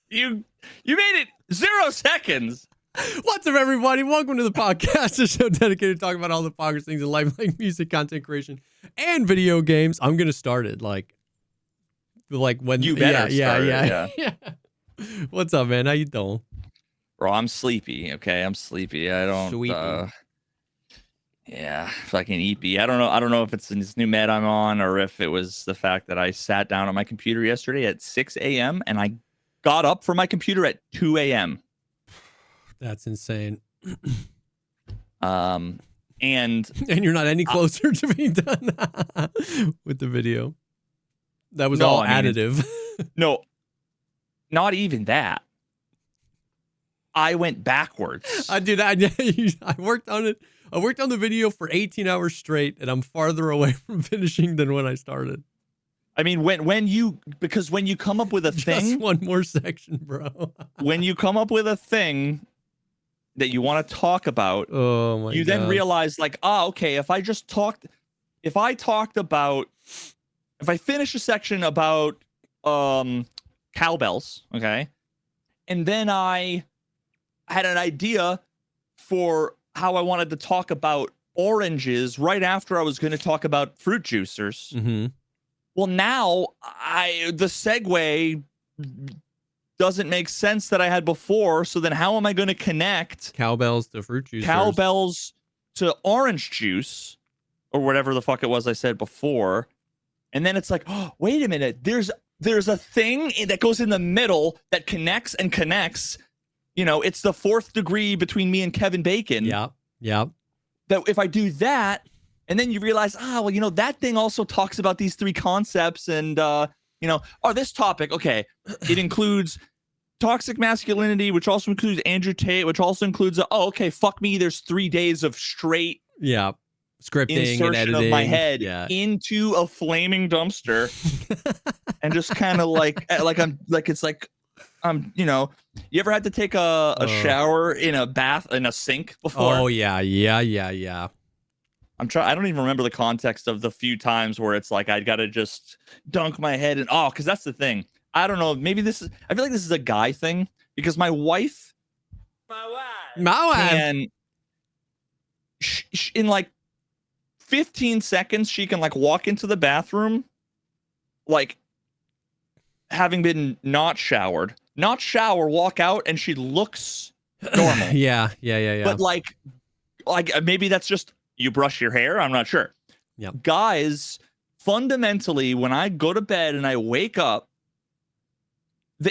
You made it 0 seconds. What's up, everybody? Welcome to the podcast, a show dedicated to talking about all the poggers things in life, like music, content creation, and video games. I'm gonna start it like when you better start it, yeah. What's up, man? How you doing? Bro, I'm sleepy. Okay, I'm sleepy. I don't. Sleepy. Yeah, fucking eepy. I don't know if it's this new med I'm on or if it was the fact that I sat down on my computer yesterday at 6 a.m. and I got up from my computer at 2 a.m. That's insane. And you're not any closer to being done with the video. That was all additive. No, not even that. I went backwards. Dude, I worked on it. I worked on the video for 18 hours straight, and I'm farther away from finishing than when I started. I mean, when you come up with a thing, just one more section, bro. When you come up with a thing that you want to talk about, oh my you God. then realize like, okay, if I finish a section about cowbells, okay, and then I had an idea for how I wanted to talk about oranges right after I was going to talk about fruit juicers. Mm-hmm. Well, now the segue doesn't make sense that I had before. So then how am I going to connect cowbells to fruit juicers? Cowbells to orange juice or whatever the fuck it was I said before. And then it's like, oh, wait a minute. There's a thing that goes in the middle that connects and connects. You know, it's the fourth degree between me and Kevin Bacon. Yeah. That if I do that, and then you realize, that thing also talks about these three concepts, and this topic, okay, it includes toxic masculinity, which also includes Andrew Tate, which also includes, fuck me, there's 3 days of straight scripting insertion and editing of my head into a flaming dumpster, and just kind of you ever had to take a shower in a bath in a sink before? Oh yeah. I don't even remember the context of the few times where it's like I'd got to just dunk my head in. Because that's the thing. I don't know. Maybe I feel like this is a guy thing because my wife, and in like 15 seconds, she can like walk into the bathroom, like having been not shower, walk out, and she looks normal. Yeah. But like maybe that's just you brush your hair. I'm not sure. Yeah. Guys, fundamentally, when I go to bed and I wake up,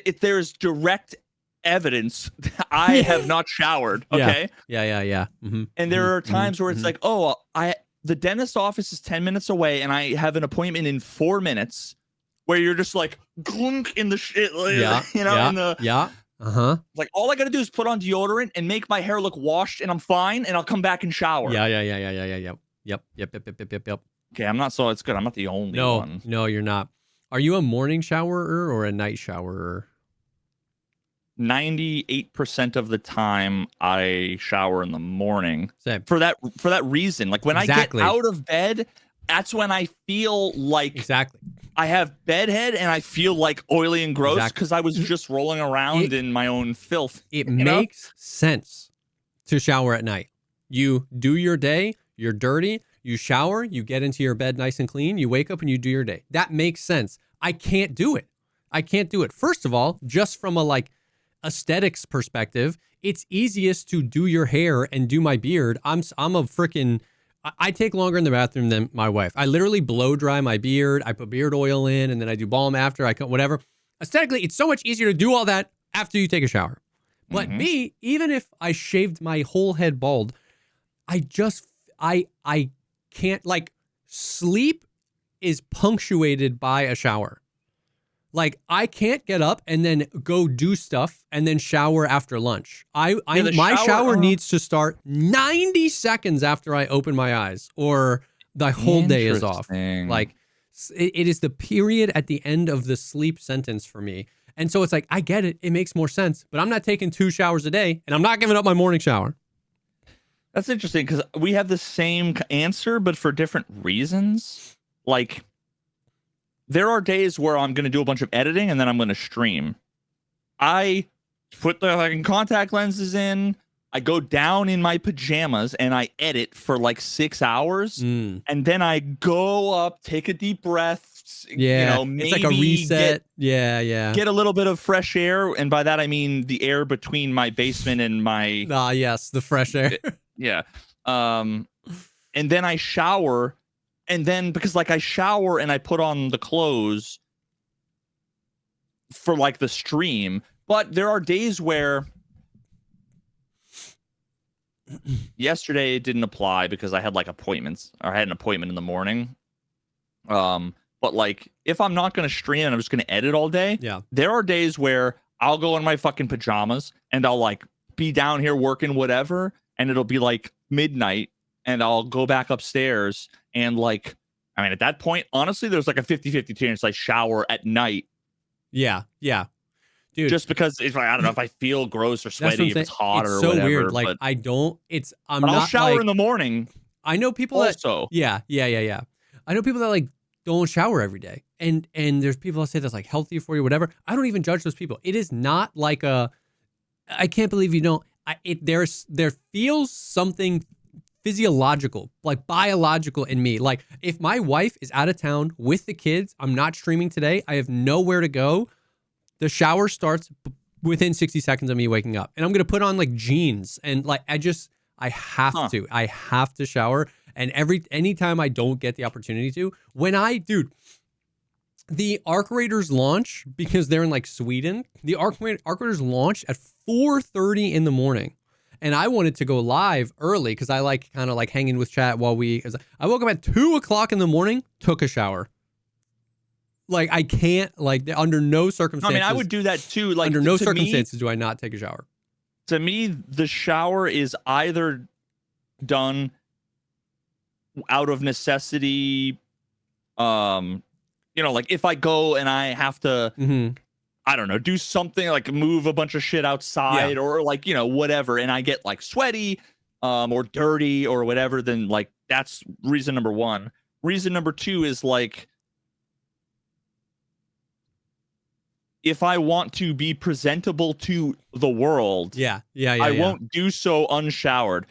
if there's direct evidence that I have not showered. Okay. Yeah. Mm-hmm. And there are times where it's like, the dentist office is 10 minutes away, and I have an appointment in 4 minutes. Where you're just like glunk in the shit, like all I gotta do is put on deodorant and make my hair look washed, and I'm fine, and I'll come back and shower. Yep. Okay, I'm not so it's good. I'm not the only one. No, you're not. Are you a morning showerer or a night showerer? 98% of the time I shower in the morning. Same. For that reason. Like when I get out of bed, that's when I feel like I have bedhead and I feel like oily and gross because I was just rolling around in my own filth. It makes sense to shower at night. You do your day, you're dirty, you shower, you get into your bed nice and clean, you wake up and you do your day. That makes sense. I can't do it. First of all, just from a aesthetics perspective, it's easiest to do your hair and do my beard. I'm a freaking... I take longer in the bathroom than my wife. I literally blow dry my beard. I put beard oil in, and then I do balm after. I cut whatever. Aesthetically, it's so much easier to do all that after you take a shower. But me, even if I shaved my whole head bald, I can't, sleep is punctuated by a shower. Like, I can't get up and then go do stuff and then shower after lunch. My shower needs to start 90 seconds after I open my eyes, or the whole day is off. Like, it is the period at the end of the sleep sentence for me. And so it's like, I get it. It makes more sense. But I'm not taking 2 showers a day, and I'm not giving up my morning shower. That's interesting because we have the same answer, but for different reasons. Like, there are days where I'm going to do a bunch of editing and then I'm going to stream. I put the fucking contact lenses in. I go down in my pajamas and I edit for like 6 hours, and then I go up, take a deep breath. Yeah, Maybe it's like a reset. Yeah. Get a little bit of fresh air, and by that I mean the air between my basement and my. Yes, the fresh air. Yeah. And then I shower, and then because like I shower and I put on the clothes for like the stream, but there are days where. Yesterday it didn't apply because I had like appointments, or I had an appointment in the morning. But like if I'm not gonna stream and I'm just gonna edit all day, there are days where I'll go in my fucking pajamas and I'll like be down here working whatever, and it'll be like midnight, and I'll go back upstairs and like, I mean, at that point, honestly, there's like a 50-50 chance I shower at night. Yeah. Dude, just because if I don't know if I feel gross or sweaty, if it's hot or so whatever. Weird. Like but, I don't. It's I'm but not. I'll shower like, in the morning. I know people also. Yeah. I know people that like don't shower every day, and there's people that say that's like healthy for you, whatever. I don't even judge those people. It is not like a. I can't believe you don't. There feels something physiological, like biological in me. Like if my wife is out of town with the kids, I'm not streaming today. I have nowhere to go. The shower starts within 60 seconds of me waking up, and I'm going to put on like jeans and like, I have to shower. And anytime I don't get the opportunity to, the Arc Raiders launch, because they're in like Sweden, the Arc Raiders launch at 4:30 in the morning. And I wanted to go live early because I like kind of like hanging with chat while I woke up at 2:00 in the morning, took a shower. Like I can't, like under no circumstances. I mean, I would do that too. Like under no circumstances do I not take a shower. To me, the shower is either done out of necessity. Like if I go and I have to, I don't know, do something like move a bunch of shit outside or like, whatever. And I get like sweaty, or dirty or whatever. Then like, that's reason number one. Reason number two is like, if I want to be presentable to the world, I won't do so unshowered.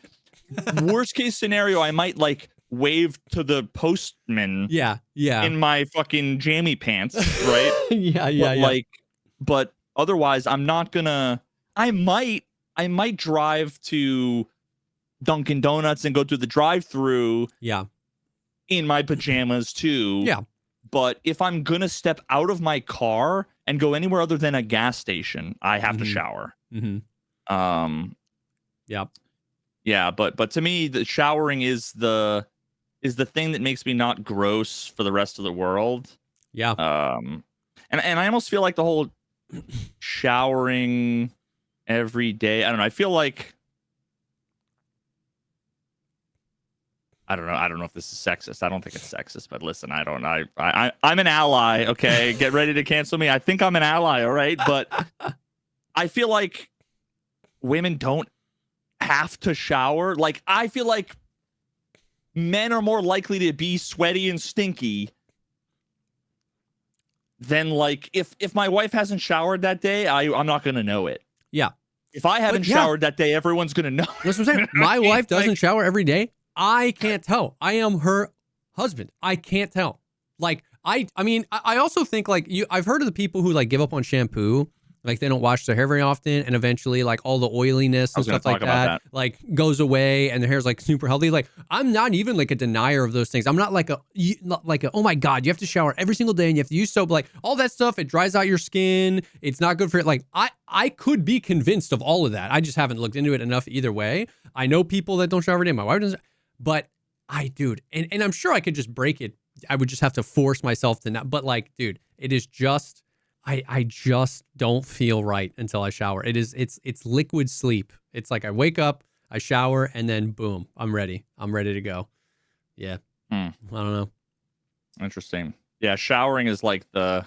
Worst case scenario, I might like wave to the postman. In my fucking jammy pants, right? But otherwise, I'm not gonna. I might drive to Dunkin' Donuts and go through the drive-through. In my pajamas too. But if I'm gonna step out of my car and go anywhere other than a gas station, I have to shower. Yeah, but to me, the showering is the thing that makes me not gross for the rest of the world. And I almost feel like the whole showering every day. I don't know. I feel like I don't know if this is sexist. I don't think it's sexist, but listen, I'm an ally, okay? Get ready to cancel me. I think I'm an ally, all right? But I feel like women don't have to shower. Like, I feel like men are more likely to be sweaty and stinky than like if my wife hasn't showered that day, I'm not going to know it. If I haven't showered that day, everyone's going to know. That's what I'm saying. My wife doesn't shower every day. I can't tell. I am her husband. I can't tell. Like, I mean, I also think like I've heard of the people who like give up on shampoo. Like they don't wash their hair very often, and eventually like all the oiliness and stuff like that like goes away, and their hair's like super healthy. Like I'm not even like a denier of those things. I'm not like a oh my god, you have to shower every single day and you have to use soap. Like all that stuff, it dries out your skin. It's not good for it. Like I could be convinced of all of that. I just haven't looked into it enough either way. I know people that don't shower every day. My wife doesn't, but and I'm sure I could just break it. I would just have to force myself to not. But like, dude, it is just. I just don't feel right until I shower. It's liquid sleep. It's like I wake up, I shower, and then boom, I'm ready. I'm ready to go. Yeah. I don't know. Interesting. Yeah, showering is like I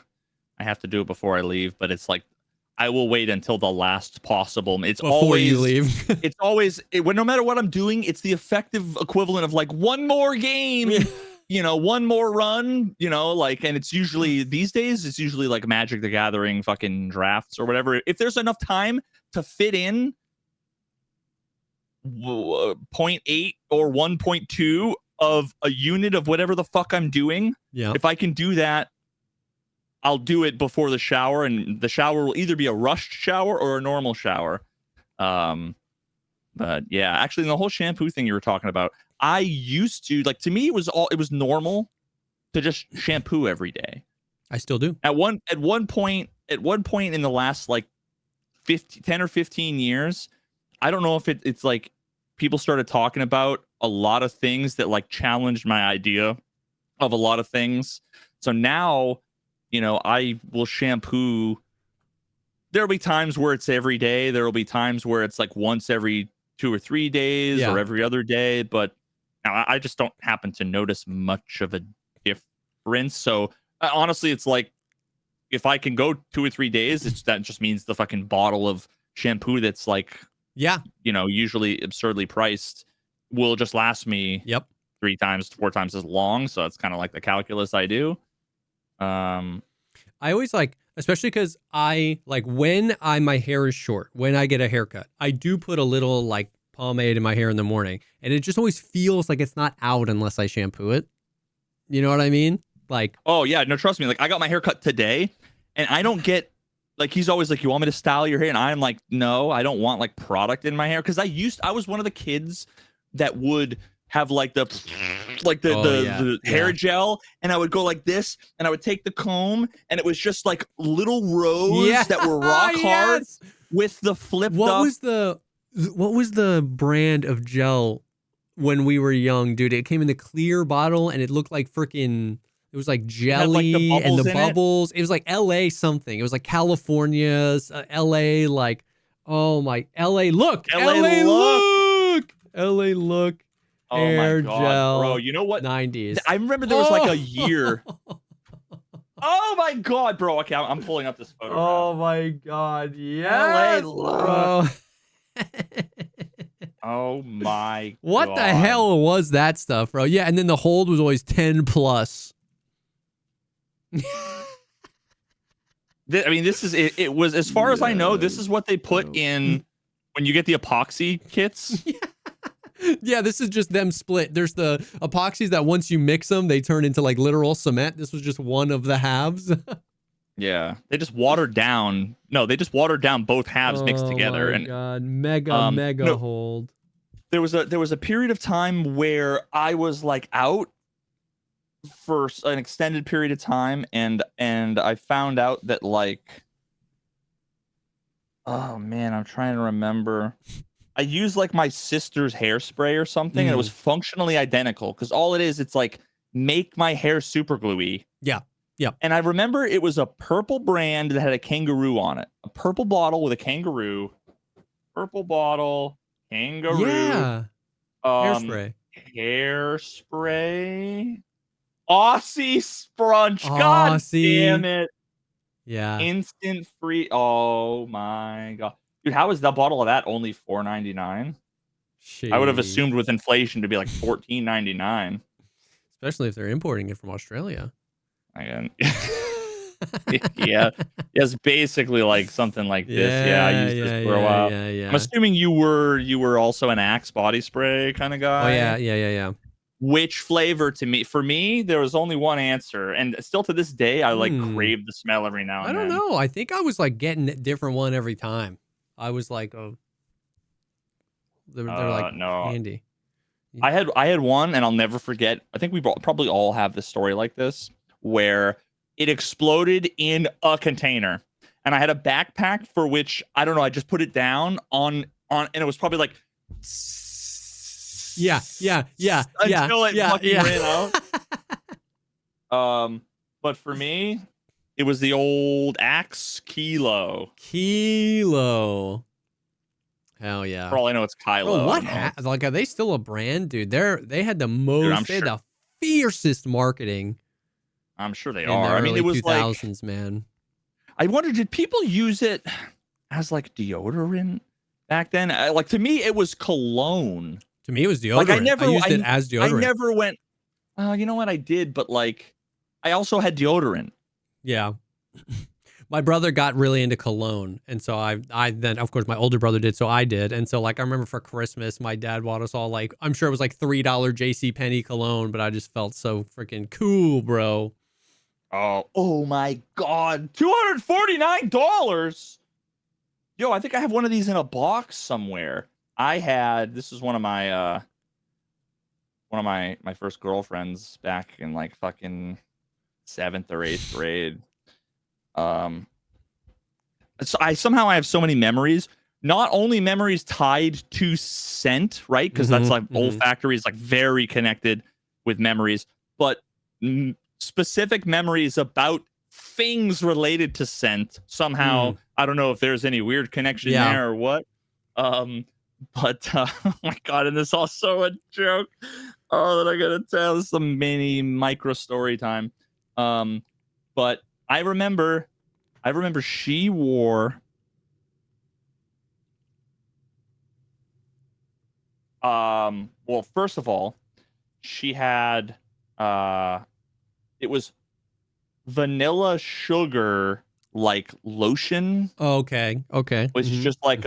have to do it before I leave, but it's like I will wait until the last possible. It's before always you leave. It's always no matter what I'm doing, it's the effective equivalent of like one more game. one more run, like, and it's usually these days, it's usually like Magic the Gathering fucking drafts or whatever. If there's enough time to fit in zero point 0.8 or 1.2 of a unit of whatever the fuck I'm doing, if I can do that, I'll do it before the shower, and the shower will either be a rushed shower or a normal shower. But yeah, actually, the whole shampoo thing you were talking about, I used to, like, to me, it was normal to just shampoo every day. I still do. At one point in the last like 10 or 15 years, I don't know if it's like people started talking about a lot of things that like challenged my idea of a lot of things. So now, I will shampoo. There'll be times where it's every day. There'll be times where it's like once every 2 or 3 days or every other day. But I just don't happen to notice much of a difference. So honestly, it's like if I can go 2 or 3 days, that just means the fucking bottle of shampoo that's like, usually absurdly priced will just last me 3 times, 4 times as long. So it's kind of like the calculus I do. I always like, especially because I like when my hair is short, when I get a haircut, I do put a little like pomade in my hair in the morning, and it just always feels like it's not out unless I shampoo it. You know what I mean? Like, oh yeah, no, trust me. Like, I got my hair cut today, and I don't get like, he's always like, you want me to style your hair? And I'm like, no, I don't want like product in my hair, because I was one of the kids that would have like the hair gel, and I would go like this, and I would take the comb, and it was just like little rows that were rock hard with the flipped up. What was the brand of gel when we were young, dude? It came in the clear bottle, and it looked like freaking, it was like jelly, and the bubbles. It was like LA something. It was like California's LA, like, oh my, LA look. Oh hair my God, gel, bro. You know what? 90s. I remember there was like a year. Oh my God, bro. Okay, I'm pulling up this photo. Oh my God. Yeah. Bro. Oh my God. What the hell was that stuff, bro? Yeah, and then the hold was always 10 plus. I mean, this is it was, as far as I know, this is what they put in when you get the epoxy kits. Yeah, this is just them split. There's the epoxies that once you mix them, they turn into like literal cement. This was just one of the halves. Yeah, they just watered down. No, they just watered down both halves mixed together. Oh my God, mega hold. There was a period of time where I was like out for an extended period of time, and I found out that, like, oh man, I'm trying to remember. I used like my sister's hairspray or something, and it was functionally identical, because all it is, it's like, make my hair super gluey. Yeah. Yeah. And I remember it was a purple brand that had a kangaroo on it. A purple bottle with a kangaroo. Purple bottle, kangaroo. Yeah. Hairspray. Hairspray. Aussie Sprunch. God damn it. Yeah. Instant free. Oh my God. Dude, how is that bottle of that only $4.99? I would have assumed with inflation to be like $14.99. Especially if they're importing it from Australia. Again. Yeah. It's basically like something like this. Yeah, I used this for a while. Yeah. I'm assuming you were also an Axe body spray kind of guy. Oh yeah. Which flavor for me, there was only one answer, and still to this day, I like crave the smell every now and then. I don't know. I think I was like getting a different one every time. I was like, oh, they're like handy. I had one, and I'll never forget. I think we probably all have this story like this, where it exploded in a container, and I had a backpack for which, I don't know, I just put it down on, and it was probably like, yeah, until it fucking ran out. But for me, it was the old Axe Kilo. Hell yeah. For all I know, it's Kylo. Bro, like, are they still a brand, dude? They had the most. They had the fiercest marketing. I'm sure they are. I mean, it was 2000s, like, man. I wonder, did people use it as like deodorant back then? Like, to me, it was cologne. To me, it was deodorant. Like, I used it as deodorant. You know what? I did, but like, I also had deodorant. Yeah. My brother got really into cologne. And so I then, of course, my older brother did. So I did. And so, like, I remember for Christmas, my dad bought us all, like, I'm sure it was like $3 JCPenney cologne, but I just felt so freaking cool, bro. Oh my God. $249. Yo, I think I have one of these in a box somewhere. This is one of my first girlfriends back in like fucking 7th or 8th grade. So I have so many memories. Not only memories tied to scent, right? Because that's like olfactory is like very connected with memories, but specific memories about things related to scent. Somehow, I don't know if there's any weird connection there or what. But oh my God, and this is also a joke. Oh, that I gotta tell. This is a mini micro story time. But I remember she wore well, first of all, she had it was vanilla sugar like lotion. Okay. Which is just like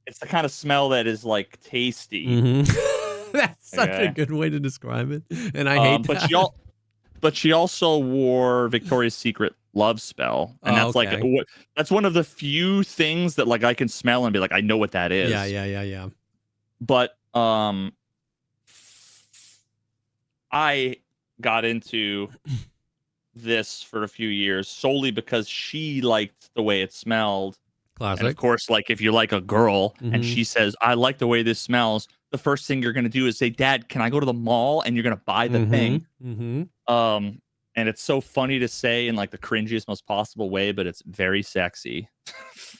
it's the kind of smell that is like tasty. That's such a good way to describe it. And I hate that. But she also wore Victoria's Secret Love Spell, and that's one of the few things that like I can smell and be like, I know what that is. Yeah. But I got into this for a few years solely because she liked the way it smelled. Classic. And of course, like if you're like a girl and she says, I like the way this smells, the first thing you're going to do is say, Dad, can I go to the mall? And you're going to buy the thing. And it's so funny to say in like the cringiest, most possible way, but it's very sexy.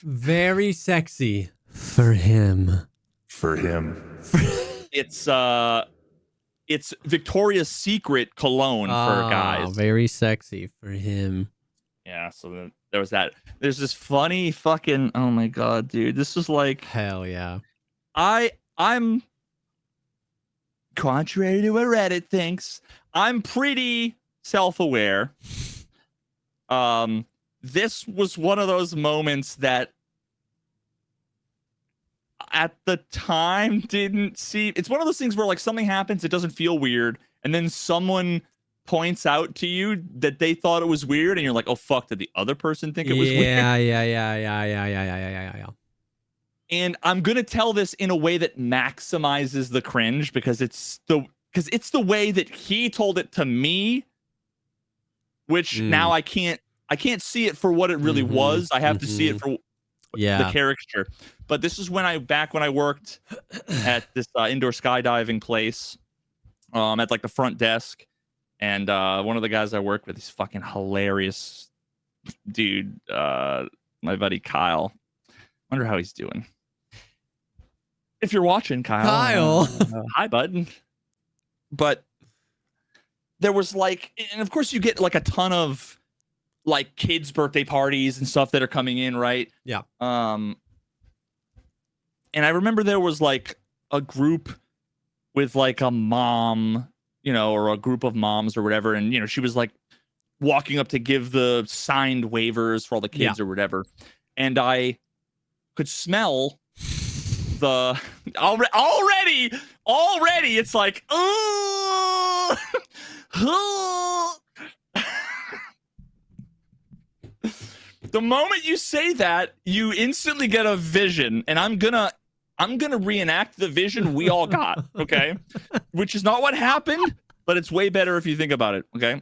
Very sexy for him. It's Victoria's Secret cologne for guys. Very sexy for him. Yeah, so there was that. There's this funny fucking, oh my God, dude. This is like, hell yeah. I'm contrary to what Reddit thinks, I'm pretty self-aware. This was one of those moments that at the time didn't see. It's one of those things where like something happens, it doesn't feel weird, and then someone points out to you that they thought it was weird, and you're like, oh fuck, did the other person think it was weird? Yeah. And I'm gonna tell this in a way that maximizes the cringe because it's the way that he told it to me, which now I can't see it for what it really was. I have to see it for the caricature. But this is when I worked at this indoor skydiving place, at like the front desk, and one of the guys I worked with, he's fucking hilarious dude, my buddy Kyle. Wonder how he's doing. If you're watching, Kyle, hi, bud. But there was like, and of course you get like a ton of like kids' birthday parties and stuff that are coming in, right? Yeah. And I remember there was like a group with like a mom, or a group of moms or whatever, and she was like walking up to give the signed waivers for all the kids or whatever, and I could smell the already it's like, oh. The moment you say that, you instantly get a vision, and I'm gonna reenact the vision we all got, okay? Which is not what happened, but it's way better if you think about it, okay?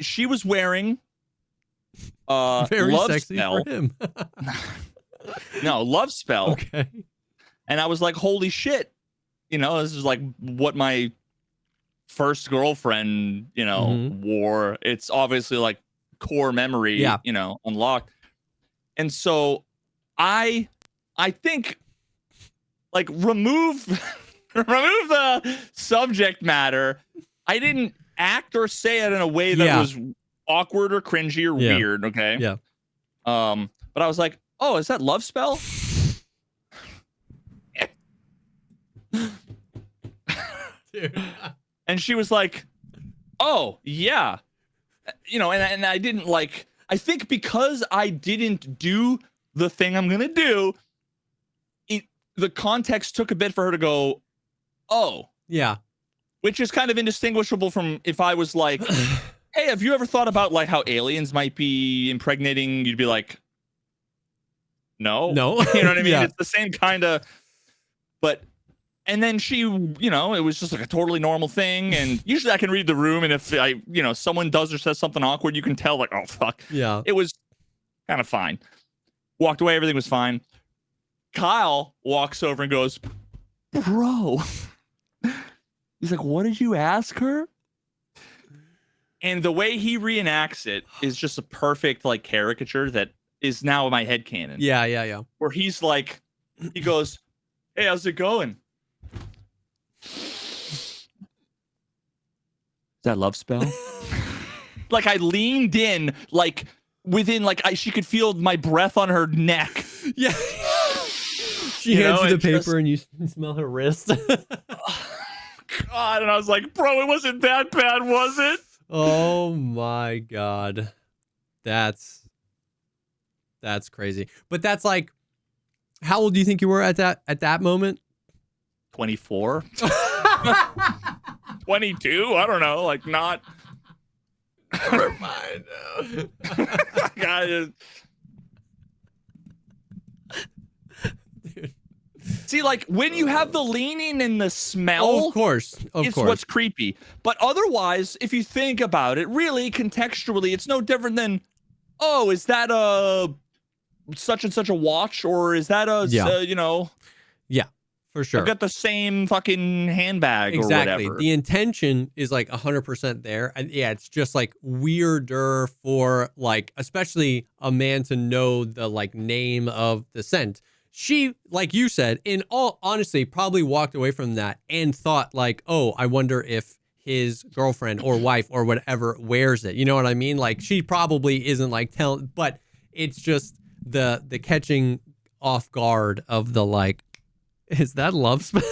She was wearing very Love sexy Spell. for him. No, Love Spell. Okay. And I was like, holy shit. This is like what my first girlfriend, wore. It's obviously like core memory, unlocked. And so I think like remove the subject matter. I didn't act or say it in a way that was awkward or cringy or weird, okay? Yeah. But I was like, oh, is that Love Spell? Dude. And she was like, oh, yeah. You know, and I didn't like, I think because I didn't do the thing I'm going to do, the context took a bit for her to go, oh. Yeah. Which is kind of indistinguishable from if I was like, hey, have you ever thought about like how aliens might be impregnating? You'd be like, no. You know what I mean? Yeah. It's the same kind of, but, and then she, you know, it was just like a totally normal thing. And usually I can read the room. And if I, you know, someone does or says something awkward, you can tell like, oh, fuck. Yeah. It was kind of fine. Walked away. Everything was fine. Kyle walks over and goes, bro. He's like, what did you ask her? And the way he reenacts it is just a perfect like caricature that is now in my headcanon. Yeah. Where he's like, he goes, hey, how's it going? Is that love spell? Like I leaned in, like within, like she could feel my breath on her neck. Yeah. She hands you the paper and you smell her wrist. God, and I was like, bro, it wasn't that bad, was it? Oh my God. That's crazy. But that's like, how old do you think you were at that moment? 24. 22? I don't know. Like not. Never mind. God, see, like when you have the leaning and the smell, of course, it's what's creepy. But otherwise, if you think about it, really contextually, it's no different than, oh, is that a such and such a watch, or is that a you know? Yeah, for sure. I've got the same fucking handbag or whatever. The intention is like 100% there, and yeah, it's just like weirder for like, especially a man to know the like name of the scent. She, like you said, in all honesty, probably walked away from that and thought like, oh, I wonder if his girlfriend or wife or whatever wears it. You know what I mean? Like she probably isn't like telling, but it's just the catching off guard of the like, is that love spell?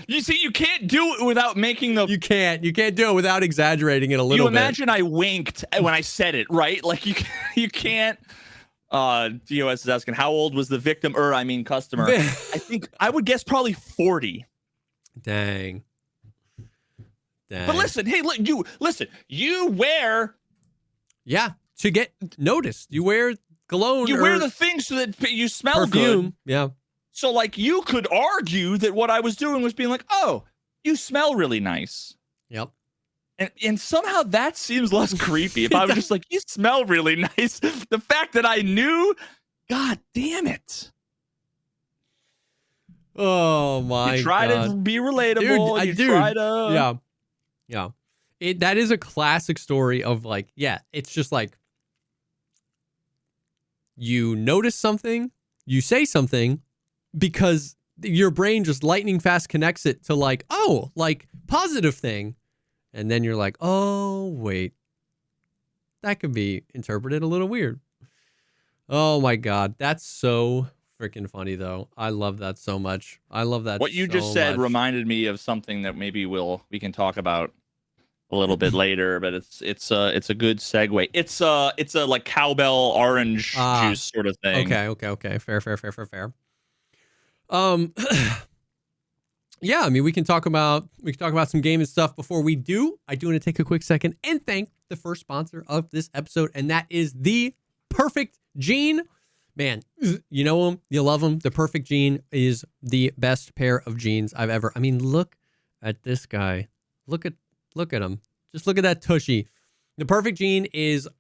You see, you can't do it without making the. You can't do it without exaggerating it a little bit. You imagine I winked when I said it, right? Like you can't. DOS is asking, how old was the victim, customer? I think I would guess probably 40. Dang. But listen, hey, you wear. Yeah, to get noticed. You wear cologne. You wear the thing so that you smell perfume. good. Yeah. So like you could argue that what I was doing was being like, oh, you smell really nice. Yep. And somehow that seems less creepy. If I was just like, you smell really nice. The fact that I knew, God damn it. Oh my God. You try to be relatable. Yeah. That is a classic story of like, yeah, it's just like you notice something, you say something because your brain just lightning fast connects it to like, oh, like positive thing. And then you're like, oh, wait, that could be interpreted a little weird. Oh, my God. That's so freaking funny, though. I love that so much. I love that. What you just said reminded me of something that maybe we can talk about a little bit later, but it's a good segue. It's a like cowbell orange juice sort of thing. Okay. Fair. Yeah, I mean, we can talk about some game and stuff. Before we do, I do want to take a quick second and thank the first sponsor of this episode, and that is The Perfect Jean. Man, you know him, you love him. The Perfect Jean is the best pair of jeans I've ever. I mean, look at this guy. Look at him. Just look at that tushy. The Perfect Jean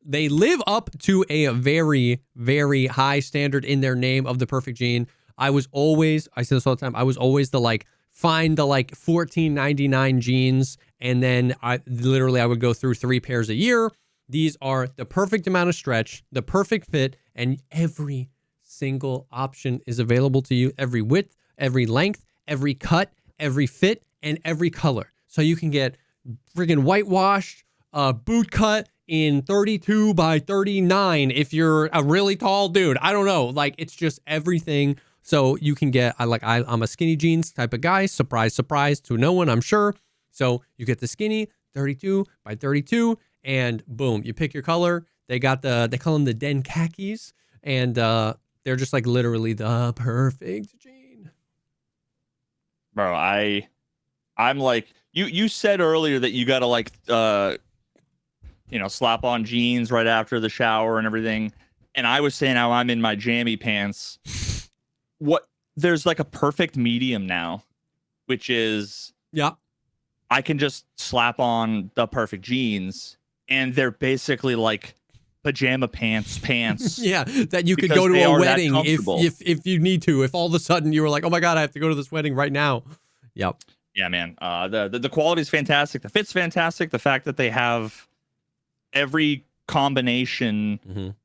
they live up to a very, very high standard in their name of The Perfect Jean. I say this all the time, I was always the like, find the like $14.99 jeans, and then I would go through 3 pairs a year. These are the perfect amount of stretch, the perfect fit, and every single option is available to you. Every width, every length, every cut, every fit, and every color. So you can get friggin' whitewashed, boot cut in 32 by 39 if you're a really tall dude. I don't know. Like, it's just everything So you can get, I'm a skinny jeans type of guy. Surprise, surprise to no one, I'm sure. So you get the skinny 32 by 32 and boom, you pick your color. They call them the Den khakis, and they're just like literally the perfect jean. Bro, I'm like, you said earlier that you got to like, slap on jeans right after the shower and everything. And I was saying how I'm in my jammy pants. There's like a perfect medium now, which is I can just slap on the perfect jeans and they're basically like pajama pants. Yeah, that you could go to a wedding if you need to. If all of a sudden you were like, oh my God, I have to go to this wedding right now. Yep. Yeah, man. The quality is fantastic. The fit's fantastic. The fact that they have every combination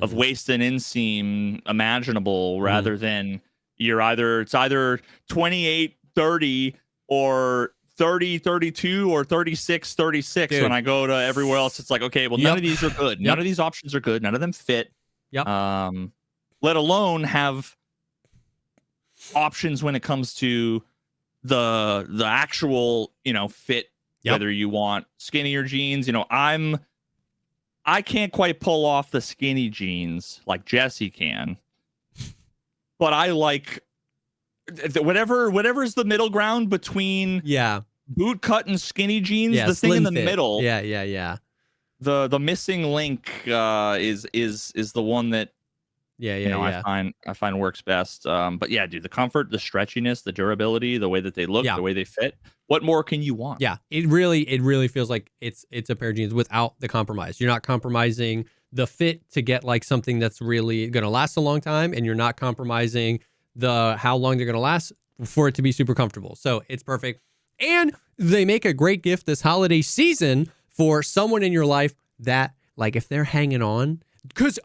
of waist and inseam imaginable, rather than it's either 28, 30 or 30, 32 or 36, 36. Dude. When I go to everywhere else, it's like, okay, well, none of these are good. None of these options are good. None of them fit. Yep. Let alone have options when it comes to the actual, fit, whether you want skinnier jeans. I can't quite pull off the skinny jeans like Jesse can, but I like whatever's the middle ground between boot cut and skinny jeans. The thing in the middle, the missing link is the one that I find works best. But yeah, dude, the comfort, the stretchiness, the durability, the way that they look, the way they fit. What more can you want? Yeah, it really feels like it's a pair of jeans without the compromise. You're not compromising the fit to get like something that's really going to last a long time, and you're not compromising how long they're going to last for it to be super comfortable. So it's perfect. And they make a great gift this holiday season for someone in your life that, like, if they're hanging on, because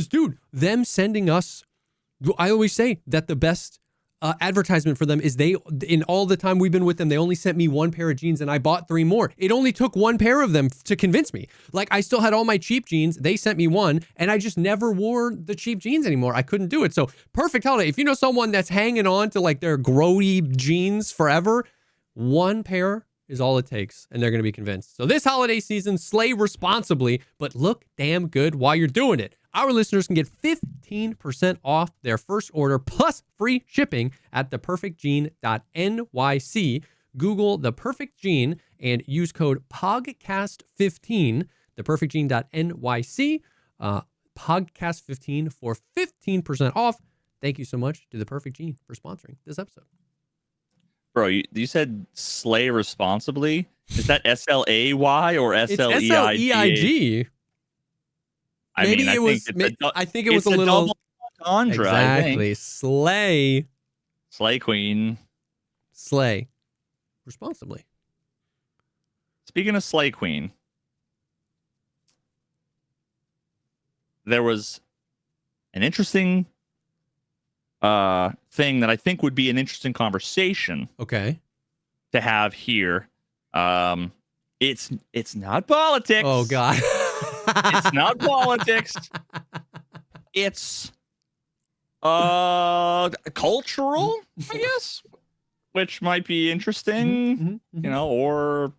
dude, them sending us, I always say that the best advertisement for them is in all the time we've been with them, they only sent me one pair of jeans and I bought 3 more. It only took one pair of them to convince me. Like, I still had all my cheap jeans. They sent me one and I just never wore the cheap jeans anymore. I couldn't do it. So perfect holiday. If you know someone that's hanging on to like their grody jeans forever, one pair is all it takes and they're going to be convinced. So this holiday season, slay responsibly, but look damn good while you're doing it. Our listeners can get 15% off their first order plus free shipping at theperfectjean.nyc. Google The Perfect Jean and use code POGCAST15, theperfectjean.nyc, POGCAST15 for 15% off. Thank you so much to The Perfect Jean for sponsoring this episode. Bro, you said slay responsibly? Is that SLAY or SLEIG? It's SLEIG. I think it was a little double entendre. Exactly. Slay queen. Slay responsibly. Speaking of slay queen, there was an interesting thing that I think would be an interesting conversation. Okay. To have here. It's not politics. Oh God. It's not politics. It's cultural, I guess, which might be interesting, or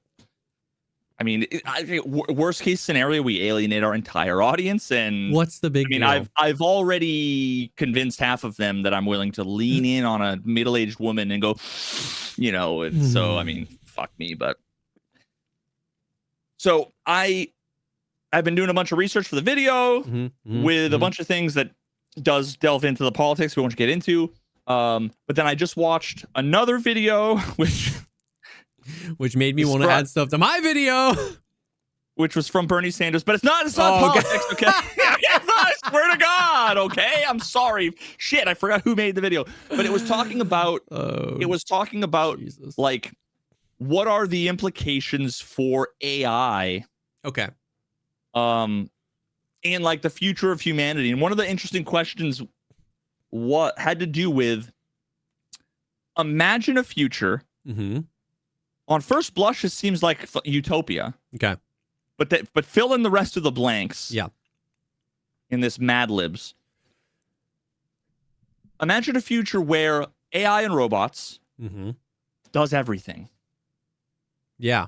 I mean, I think worst case scenario, we alienate our entire audience. And what's the big deal? I've already convinced half of them that I'm willing to lean in on a middle-aged woman and go, so I mean, fuck me, but so I've been doing a bunch of research for the video with a bunch of things that does delve into the politics we won't get into. But then I just watched another video, which made me want to add stuff to my video, which was from Bernie Sanders, but it's not politics, okay? I swear to God, okay? I'm sorry. Shit, I forgot who made the video. But it was talking about Jesus. Like, what are the implications for AI? Okay. And like the future of humanity. And one of the interesting questions what had to do with, imagine a future. On first blush, it seems like utopia. Okay. But fill in the rest of the blanks. Yeah. In this Mad Libs. imagine a future where AI and robots does everything. Yeah.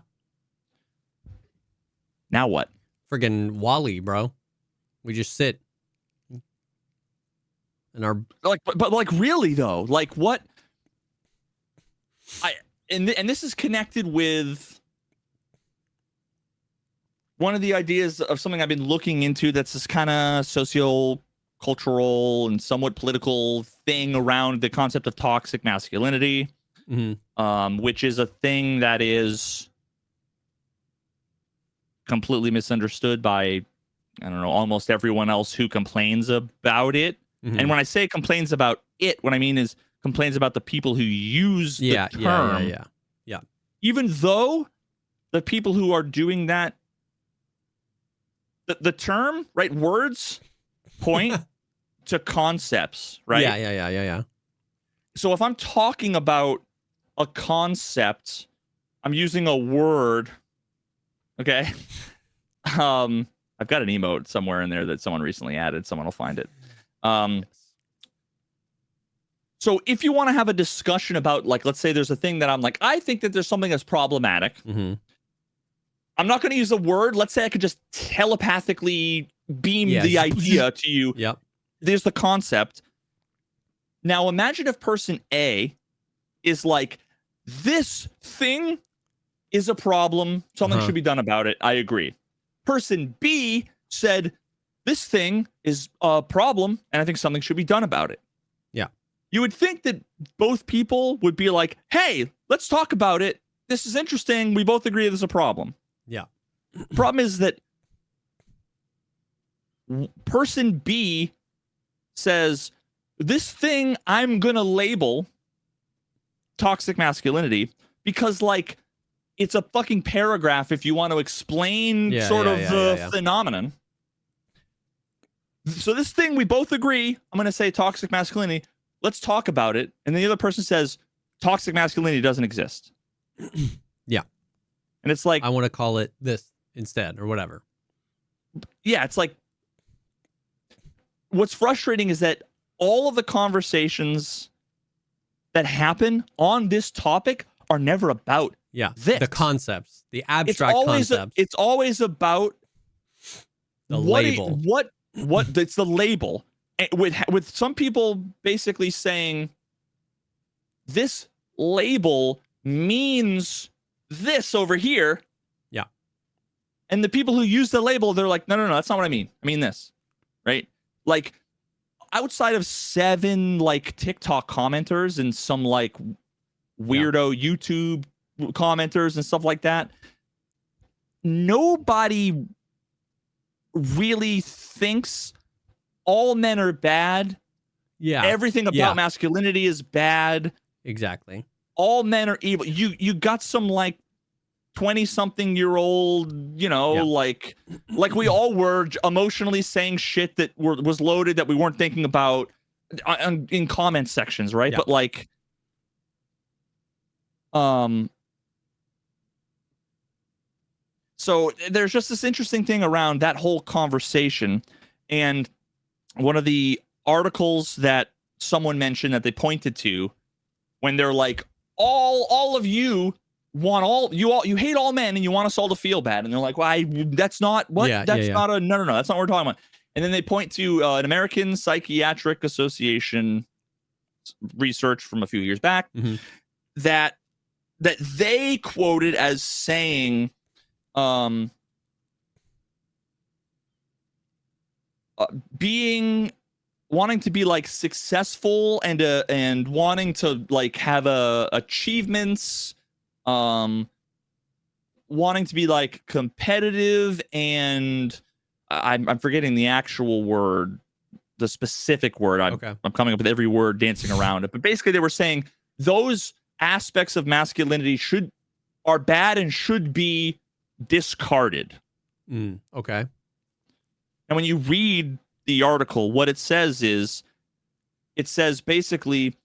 Now what? Friggin' Wall-E, bro. We just sit and our but like really though, like what? And this is connected with one of the ideas of something I've been looking into that's this kind of socio-cultural and somewhat political thing around the concept of toxic masculinity, which is a thing that is completely misunderstood by, I don't know, almost everyone else who complains about it. And when I say complains about it, what I mean is complains about the people who use the term. Yeah. Even though the people who are doing that, the term, right? Words point to concepts, right? Yeah. So if I'm talking about a concept, I'm using a word. Okay. I've got an emote somewhere in there that someone recently added. Someone will find it. So if you want to have a discussion about, like, let's say there's a thing that I'm like, I think that there's something that's problematic. I'm not going to use a word. Let's say I could just telepathically beam the idea to you. Yep. There's the concept. Now imagine if person A is like, this thing is a problem. Something should be done about it. I agree. Person B said, this thing is a problem, and I think something should be done about it. Yeah. You would think that both people would be like, hey, let's talk about it. This is interesting. We both agree there's a problem. Yeah. The problem is that person B says, this thing I'm going to label toxic masculinity because, like, it's a fucking paragraph if you want to explain the phenomenon. So this thing, we both agree, I'm going to say toxic masculinity. Let's talk about it. And then the other person says, toxic masculinity doesn't exist. Yeah. And it's like, I want to call it this instead or whatever. Yeah, it's like, what's frustrating is that all of the conversations that happen on this topic are never about this. The concepts, the abstract concepts. It's always about the label. It's the label. And with some people basically saying this label means this over here. Yeah. And the people who use the label, they're like, no, that's not what I mean. I mean this. Right? Like, outside of 7 like TikTok commenters and some like weirdo YouTube commenters and stuff like that, nobody really thinks all men are bad. Yeah. Everything about masculinity is bad. Exactly. All men are evil. You got some like 20-something-year-old, like we all were emotionally saying shit that was loaded that we weren't thinking about in comment sections, right? Yeah. But like, so there's just this interesting thing around that whole conversation. And one of the articles that someone mentioned that they pointed to when they're like, all of you you hate all men and you want us all to feel bad, and they're like, well, that's not what no, that's not what we're talking about. And then they point to an American Psychiatric Association research from a few years back that they quoted as saying wanting to be like successful and wanting to like have achievements, wanting to be like competitive, and I'm forgetting the actual word, the specific word. I'm coming up with every word dancing around it, but basically they were saying those aspects of masculinity are bad and should be discarded. Okay. And when you read the article, what it says is, it says basically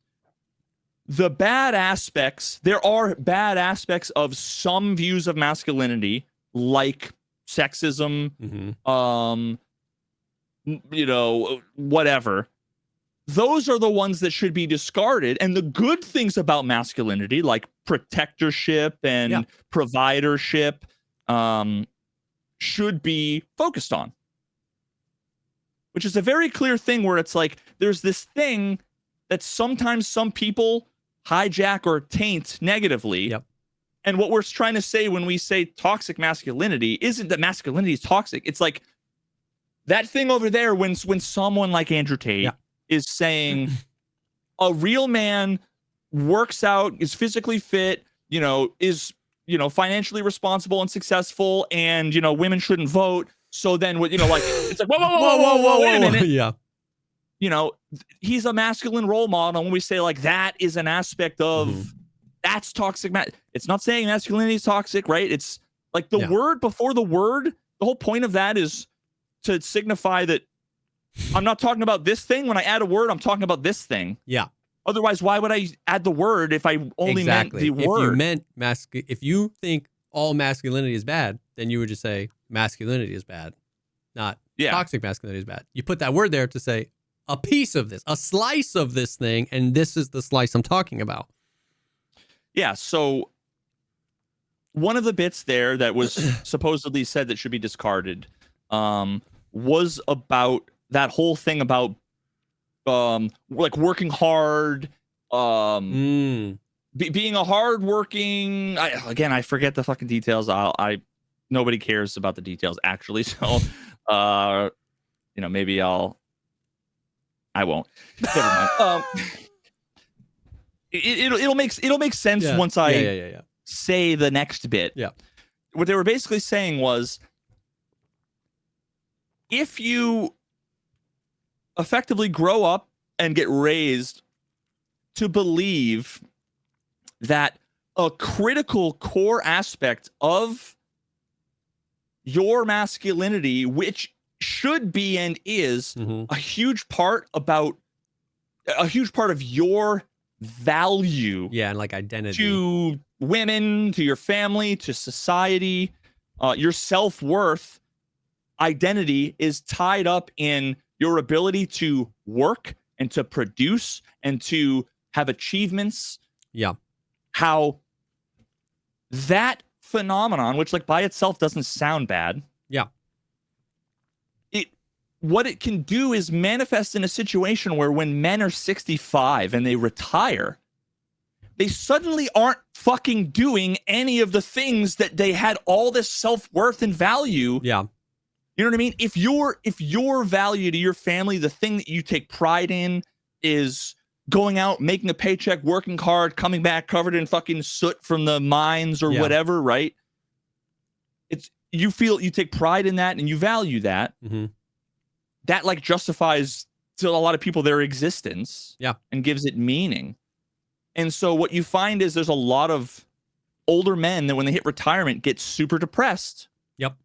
the bad aspects, there are bad aspects of some views of masculinity, like sexism, whatever, those are the ones that should be discarded. And the good things about masculinity, like protectorship and providership, should be focused on. Which is a very clear thing where it's like there's this thing that sometimes some people hijack or taint negatively. Yep. And what we're trying to say when we say toxic masculinity isn't that masculinity is toxic. It's like that thing over there when someone like Andrew Tate is saying a real man works out, is physically fit, is, financially responsible and successful, and, women shouldn't vote. So then, like, it's like, whoa, wait a minute. Yeah. He's a masculine role model. When we say like that is an aspect of that's toxic. It's not saying masculinity is toxic, right? It's like the word before the word. The whole point of that is to signify that I'm not talking about this thing. When I add a word, I'm talking about this thing. Yeah. Otherwise, why would I add the word if I only meant the word? If you meant if you think all masculinity is bad, then you would just say masculinity is bad, not toxic masculinity is bad. You put that word there to say a piece of this, a slice of this thing, and this is the slice I'm talking about. Yeah, so one of the bits there that was supposedly said that should be discarded was about that whole thing about like working hard, being a hardworking. I forget the fucking details. Nobody cares about the details actually. So, maybe I won't. Never mind. It'll make sense once I say the next bit. Yeah. What they were basically saying was, if you effectively grow up and get raised to believe that a critical core aspect of your masculinity, which should be and is a huge part of your value, and like identity to women, to your family, to society, your self-worth, identity is tied up in your ability to work and to produce and to have achievements. Yeah. How that phenomenon, which like by itself doesn't sound bad. Yeah. What it can do is manifest in a situation where when men are 65 and they retire, they suddenly aren't fucking doing any of the things that they had all this self-worth and value. Yeah. You know what I mean? If your value to your family, the thing that you take pride in is going out, making a paycheck, working hard, coming back covered in fucking soot from the mines or whatever, right? You take pride in that and you value that. That like justifies to a lot of people their existence and gives it meaning. And so what you find is there's a lot of older men that when they hit retirement get super depressed. Yep.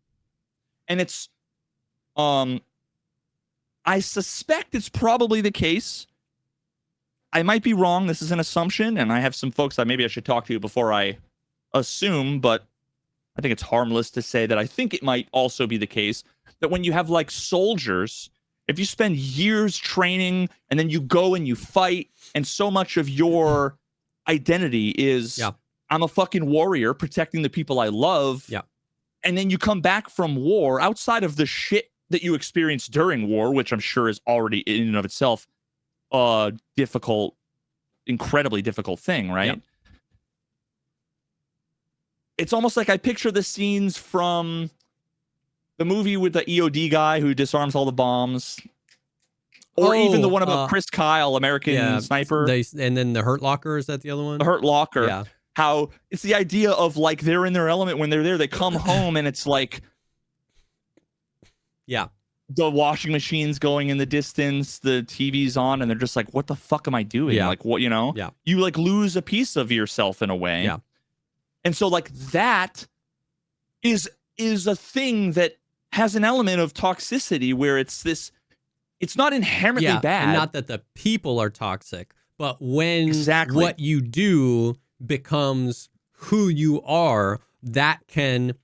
And it's I suspect it's probably the case. I might be wrong. This is an assumption, and I have some folks that maybe I should talk to before I assume, but I think it's harmless to say that I think it might also be the case that when you have like soldiers, if you spend years training and then you go and you fight, and so much of your identity is I'm a fucking warrior protecting the people I love. Yeah. And then you come back from war, outside of the shit that you experienced during war, which I'm sure is already in and of itself a difficult, incredibly difficult thing, right? Yep. It's almost like I picture the scenes from the movie with the EOD guy who disarms all the bombs, or even the one about Chris Kyle, American Sniper. And then the Hurt Locker, is that the other one? The Hurt Locker. Yeah. How it's the idea of like they're in their element when they're there. They come home and it's like, the washing machine's going in the distance, the TV's on, and they're just like, what the fuck am I doing? Yeah. Like, what, you know? Yeah. You like lose a piece of yourself in a way. Yeah. And so like that is a thing that has an element of toxicity where it's not inherently bad. And not that the people are toxic, but when what you do becomes who you are, that can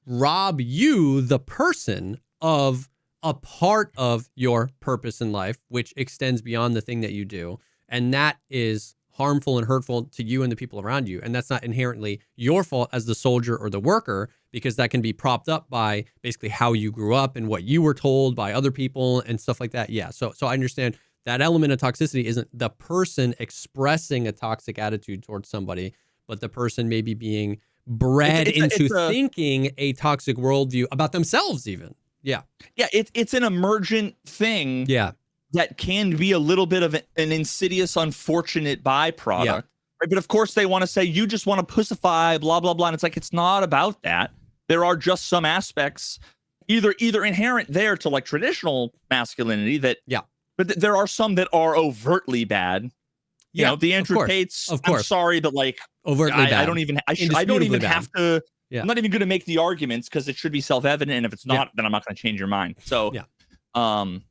rob you, the person, of a part of your purpose in life, which extends beyond the thing that you do. And that is harmful and hurtful to you and the people around you. And that's not inherently your fault as the soldier or the worker, because that can be propped up by basically how you grew up and what you were told by other people and stuff like that. Yeah. So I understand that element of toxicity isn't the person expressing a toxic attitude towards somebody, but the person maybe being bred into thinking a toxic worldview about themselves even. Yeah. Yeah. It's an emergent thing. Yeah. That can be a little bit of an insidious, unfortunate byproduct. Yeah. Right? But of course, they want to say, you just want to pussify, blah, blah, blah. And it's like, it's not about that. There are just some aspects either inherent there to like traditional masculinity that, but there are some that are overtly bad. You know, the Andrew Tates, I'm sorry, but like, overtly bad. I don't even have to, I'm not even going to make the arguments because it should be self-evident. And if it's not, then I'm not going to change your mind. So, but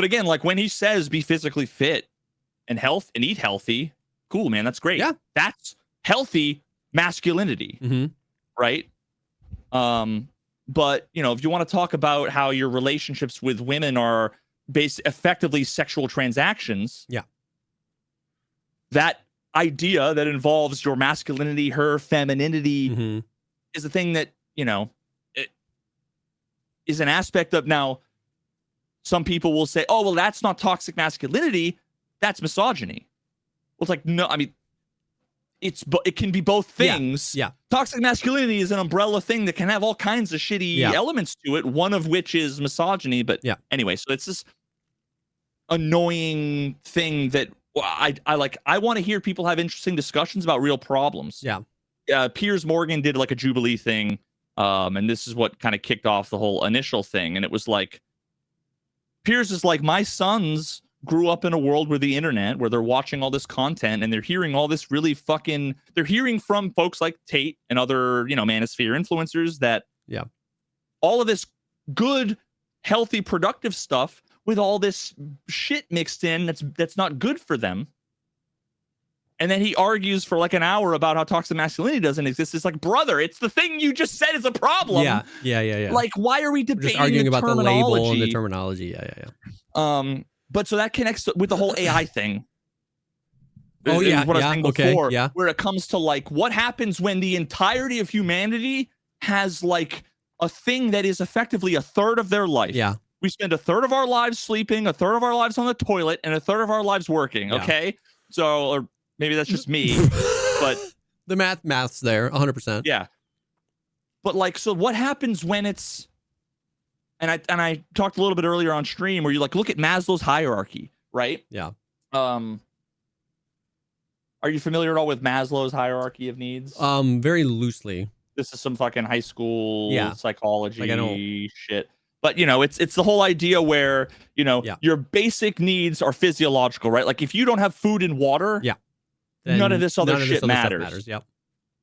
again, like when he says be physically fit and eat healthy, cool, man. That's great. Yeah. That's healthy masculinity. Right. But you know, if you want to talk about how your relationships with women are effectively sexual transactions. Yeah. That idea that involves your masculinity, her femininity is a thing that, you know, it is an aspect of now. Some people will say, oh, well, that's not toxic masculinity. That's misogyny. Well, it's like, no, I mean, it can be both things. Yeah. Toxic masculinity is an umbrella thing that can have all kinds of shitty elements to it, one of which is misogyny. But anyway, so it's this annoying thing that I like. I want to hear people have interesting discussions about real problems. Yeah. Piers Morgan did like a Jubilee thing. And this is what kind of kicked off the whole initial thing. And it was like, Piers is like, my sons grew up in a world where the internet, where they're watching all this content and they're hearing all this really they're hearing from folks like Tate and other, you know, manosphere influencers that all of this good, healthy, productive stuff with all this shit mixed in that's not good for them. And then he argues for like an hour about how toxic masculinity doesn't exist. It's like, brother, it's the thing you just said is a problem. Yeah. Like, why are we debating just arguing about the label and the terminology? Yeah. But so that connects with the whole AI thing. Oh, yeah. What I was saying before, okay, where it comes to like, what happens when the entirety of humanity has like a thing that is effectively a third of their life. Yeah. We spend a third of our lives sleeping, a third of our lives on the toilet, and a third of our lives working. Okay. So, or maybe that's just me, but the math's there 100%. Yeah. But like, so what happens when it's, and I talked a little bit earlier on stream where you like, look at Maslow's hierarchy, right? Yeah. Are you familiar at all with Maslow's hierarchy of needs? Very loosely. This is some fucking high school psychology shit. But, you know, it's the whole idea where, you know, your basic needs are physiological, right? Like if you don't have food and water, none of this other shit matters. Yep.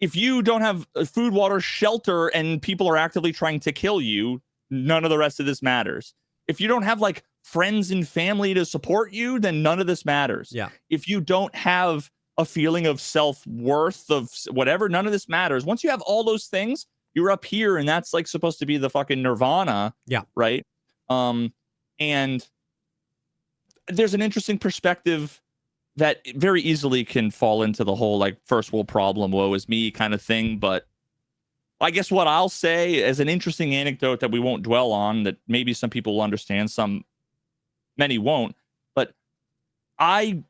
If you don't have food, water, shelter, and people are actively trying to kill you, none of the rest of this matters. If you don't have like friends and family to support you, then none of this matters. Yeah. If you don't have a feeling of self-worth, of whatever, none of this matters. Once you have all those things, you're up here, and that's like supposed to be the fucking nirvana. Yeah. Right. And there's an interesting perspective that very easily can fall into the whole like first world problem, woe is me kind of thing. But I guess what I'll say as an interesting anecdote that we won't dwell on, that maybe some people will understand, many won't. But my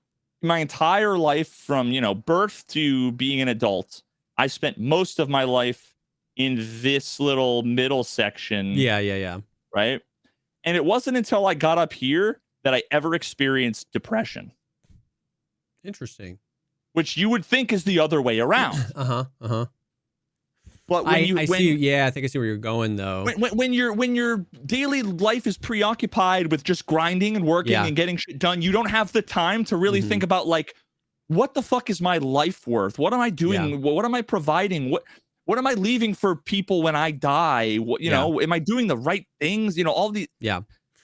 entire life from, you know, birth to being an adult, I spent most of my life in this little middle section. Yeah. Right. And it wasn't until I got up here that I ever experienced depression. Interesting. Which you would think is the other way around. But I think I see where you're going though. When your daily life is preoccupied with just grinding and working and getting shit done, you don't have the time to really think about like, what the fuck is my life worth? What am I doing? Yeah. What am I providing? What am I leaving for people when I die? What, you know, am I doing the right things? You know, all the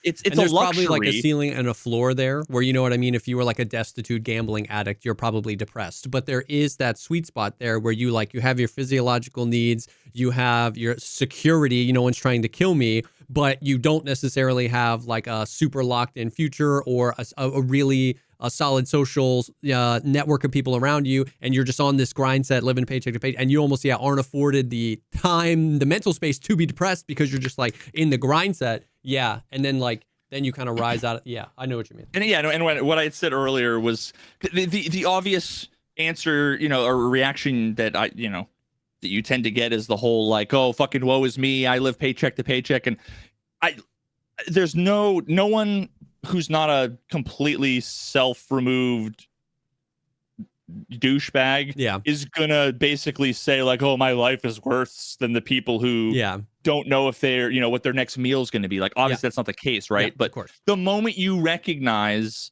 It's and there's probably like a ceiling and a floor there where, you know what I mean? If you were like a destitute gambling addict, you're probably depressed. But there is that sweet spot there where you have your physiological needs, you have your security, no one's trying to kill me, but you don't necessarily have like a super locked in future or a really solid social network of people around you, and you're just on this grind set, living paycheck to paycheck, and you almost aren't afforded the time, the mental space to be depressed because you're just like in the grind set. Yeah, and then you kind of rise out. I know what you mean. And what I had said earlier was the obvious answer, or reaction that that you tend to get is the whole like, oh, fucking woe is me, I live paycheck to paycheck, and there's no one who's not a completely self-removed douchebag is gonna basically say like, oh, my life is worse than the people who don't know if they're what their next meal is going to be. Like, obviously that's not the case, right? But of course, the moment you recognize,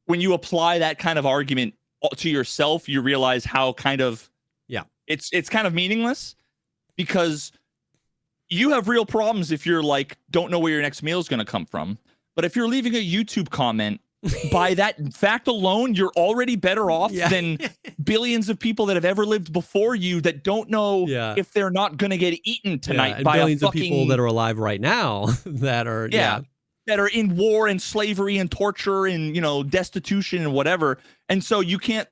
when you apply that kind of argument to yourself, you realize how kind of it's kind of meaningless, because you have real problems if you're like, don't know where your next meal is going to come from. But if you're leaving a YouTube comment, by that fact alone, you're already better off than billions of people that have ever lived before you that don't know if they're not going to get eaten tonight by billions of people that are alive right now that are that are in war and slavery and torture and destitution and whatever. And so you can't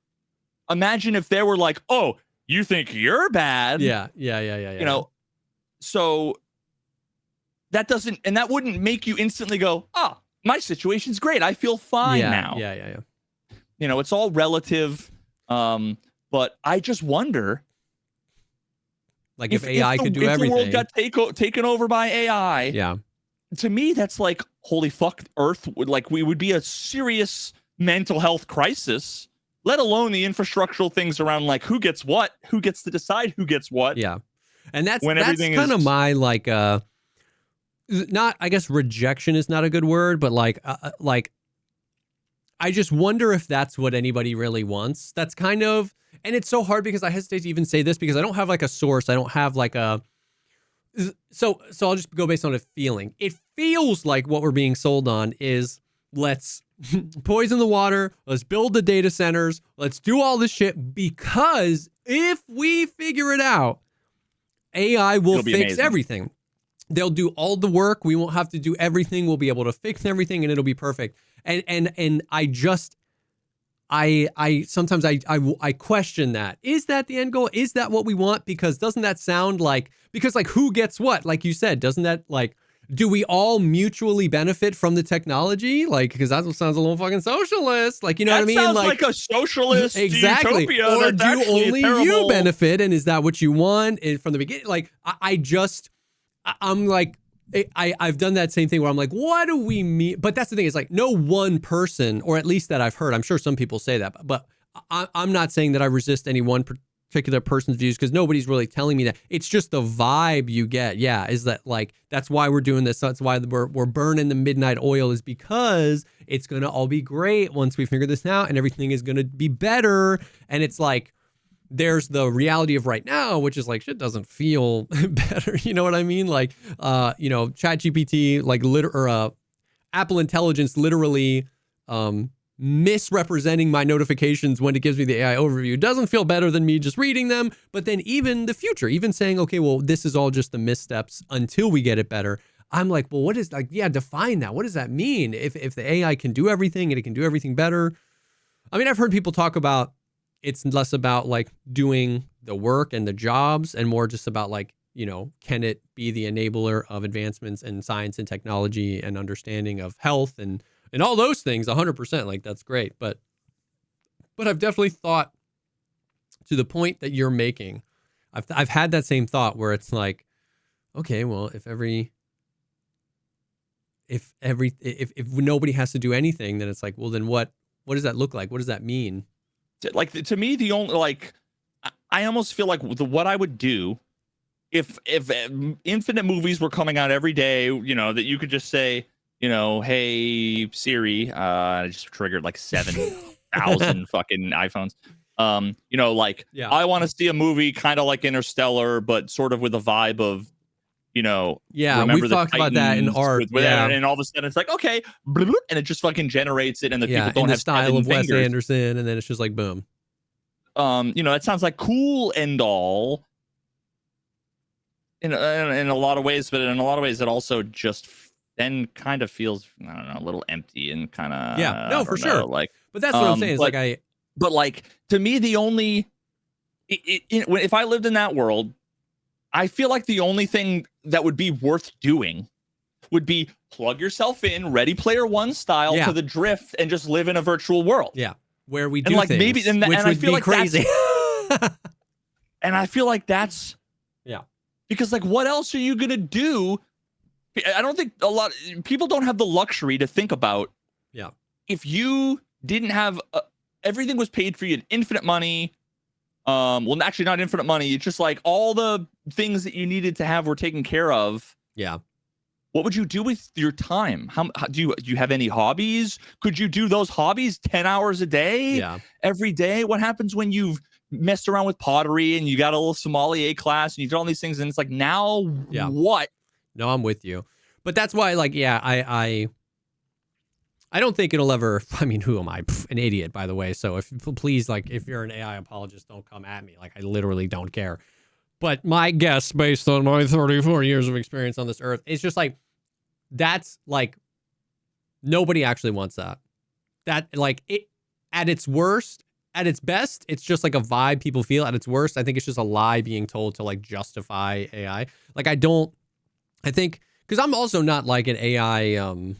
imagine if they were like, oh, you think you're bad. So that wouldn't make you instantly go, oh, my situation's great, I feel fine now. It's all relative. But I just wonder, like, if AI could do everything. If the world got taken over by AI, to me, that's like, holy fuck, Earth we would be a serious mental health crisis, let alone the infrastructural things around like who gets what, who gets to decide who gets what. And that's kind of my like not, I guess rejection is not a good word, but like I just wonder if that's what anybody really wants. That's kind of, and it's so hard because I hesitate to even say this because I don't have like a source. I don't have like so I'll just go based on a feeling. It feels like what we're being sold on is, let's poison the water, let's build the data centers, let's do all this shit, because if we figure it out, AI will fix everything. They'll do all the work. We won't have to do everything. We'll be able to fix everything and it'll be perfect. And I sometimes I question that. Is that the end goal? Is that what we want? Because doesn't that sound like, because like who gets what? Like you said, doesn't that like, do we all mutually benefit from the technology? Like, because that sounds a little fucking socialist. Like, you know what I mean? Sounds like a socialist exactly. utopia. Or do only you benefit? And is that what you want? And from the beginning, like, I'm like, I've done that same thing where I'm like, what do we mean? But that's the thing, is like, no one person, or at least that I've heard, I'm sure some people say that, but I'm not saying that I resist any one particular person's views, because nobody's really telling me that. It's just the vibe you get. Is that like, that's why we're doing this. That's why we're burning the midnight oil, is because it's going to all be great once we figure this out and everything is going to be better. And it's like, there's the reality of right now, which is like, shit doesn't feel better. You know what I mean? Like, ChatGPT, like Apple Intelligence literally misrepresenting my notifications when it gives me the AI overview doesn't feel better than me just reading them. But then even the future, even saying, okay, well, this is all just the missteps until we get it better. I'm like, well, what is, like, define that. What does that mean? If the AI can do everything and it can do everything better. I mean, I've heard people talk about, it's less about like doing the work and the jobs and more just about like, can it be the enabler of advancements in science and technology and understanding of health and all those things. 100%. Like, that's great. But I've definitely thought, to the point that you're making, I've had that same thought where it's like, okay, well, if nobody has to do anything, then it's like, well, then what does that look like? What does that mean? Like, to me, the only, like, I almost feel like what I would do if infinite movies were coming out every day, that you could just say, hey Siri, I just triggered like 7,000 fucking iPhones. I want to see a movie kind of like Interstellar, but sort of with a vibe of, we've talked about that in art. And all of a sudden it's like, okay, and it just fucking generates it, and the people don't have style of Wes fingers. Anderson, and then it's just like boom. That sounds like cool and all. in a lot of ways, but in a lot of ways it also just then kind of feels, I don't know, a little empty and kind of, Yeah, no, for sure. like, But that's what I'm saying. It's but like, to me, the only, if I lived in that world, I feel like the only thing that would be worth doing would be plug yourself in Ready Player One style to the drift and just live in a virtual world. Yeah, where we do like things, maybe, and which I would feel be like crazy. And I feel like that's because like, what else are you gonna do? I don't think a lot people don't have the luxury to think about. Yeah, if you didn't have everything was paid for you, infinite money. Well, actually, not infinite money. It's just like all the things that you needed to have were taken care of. Yeah. What would you do with your time? How do you have any hobbies? Could you do those hobbies 10 hours a day? Yeah. Every day? What happens when you've messed around with pottery and you got a little sommelier class and you did all these things and it's like, now what? No, I'm with you. But that's why, like, I don't think it'll ever, I mean, who am I? An idiot, by the way. So please, like, if you're an AI apologist, don't come at me. Like, I literally don't care. But my guess, based on my 34 years of experience on this earth, it's just like, that's like, nobody actually wants that. That, like, it at its worst, at its best, it's just like a vibe people feel. At its worst, I think it's just a lie being told to, like, justify AI. Like, I think, because I'm also not like an AI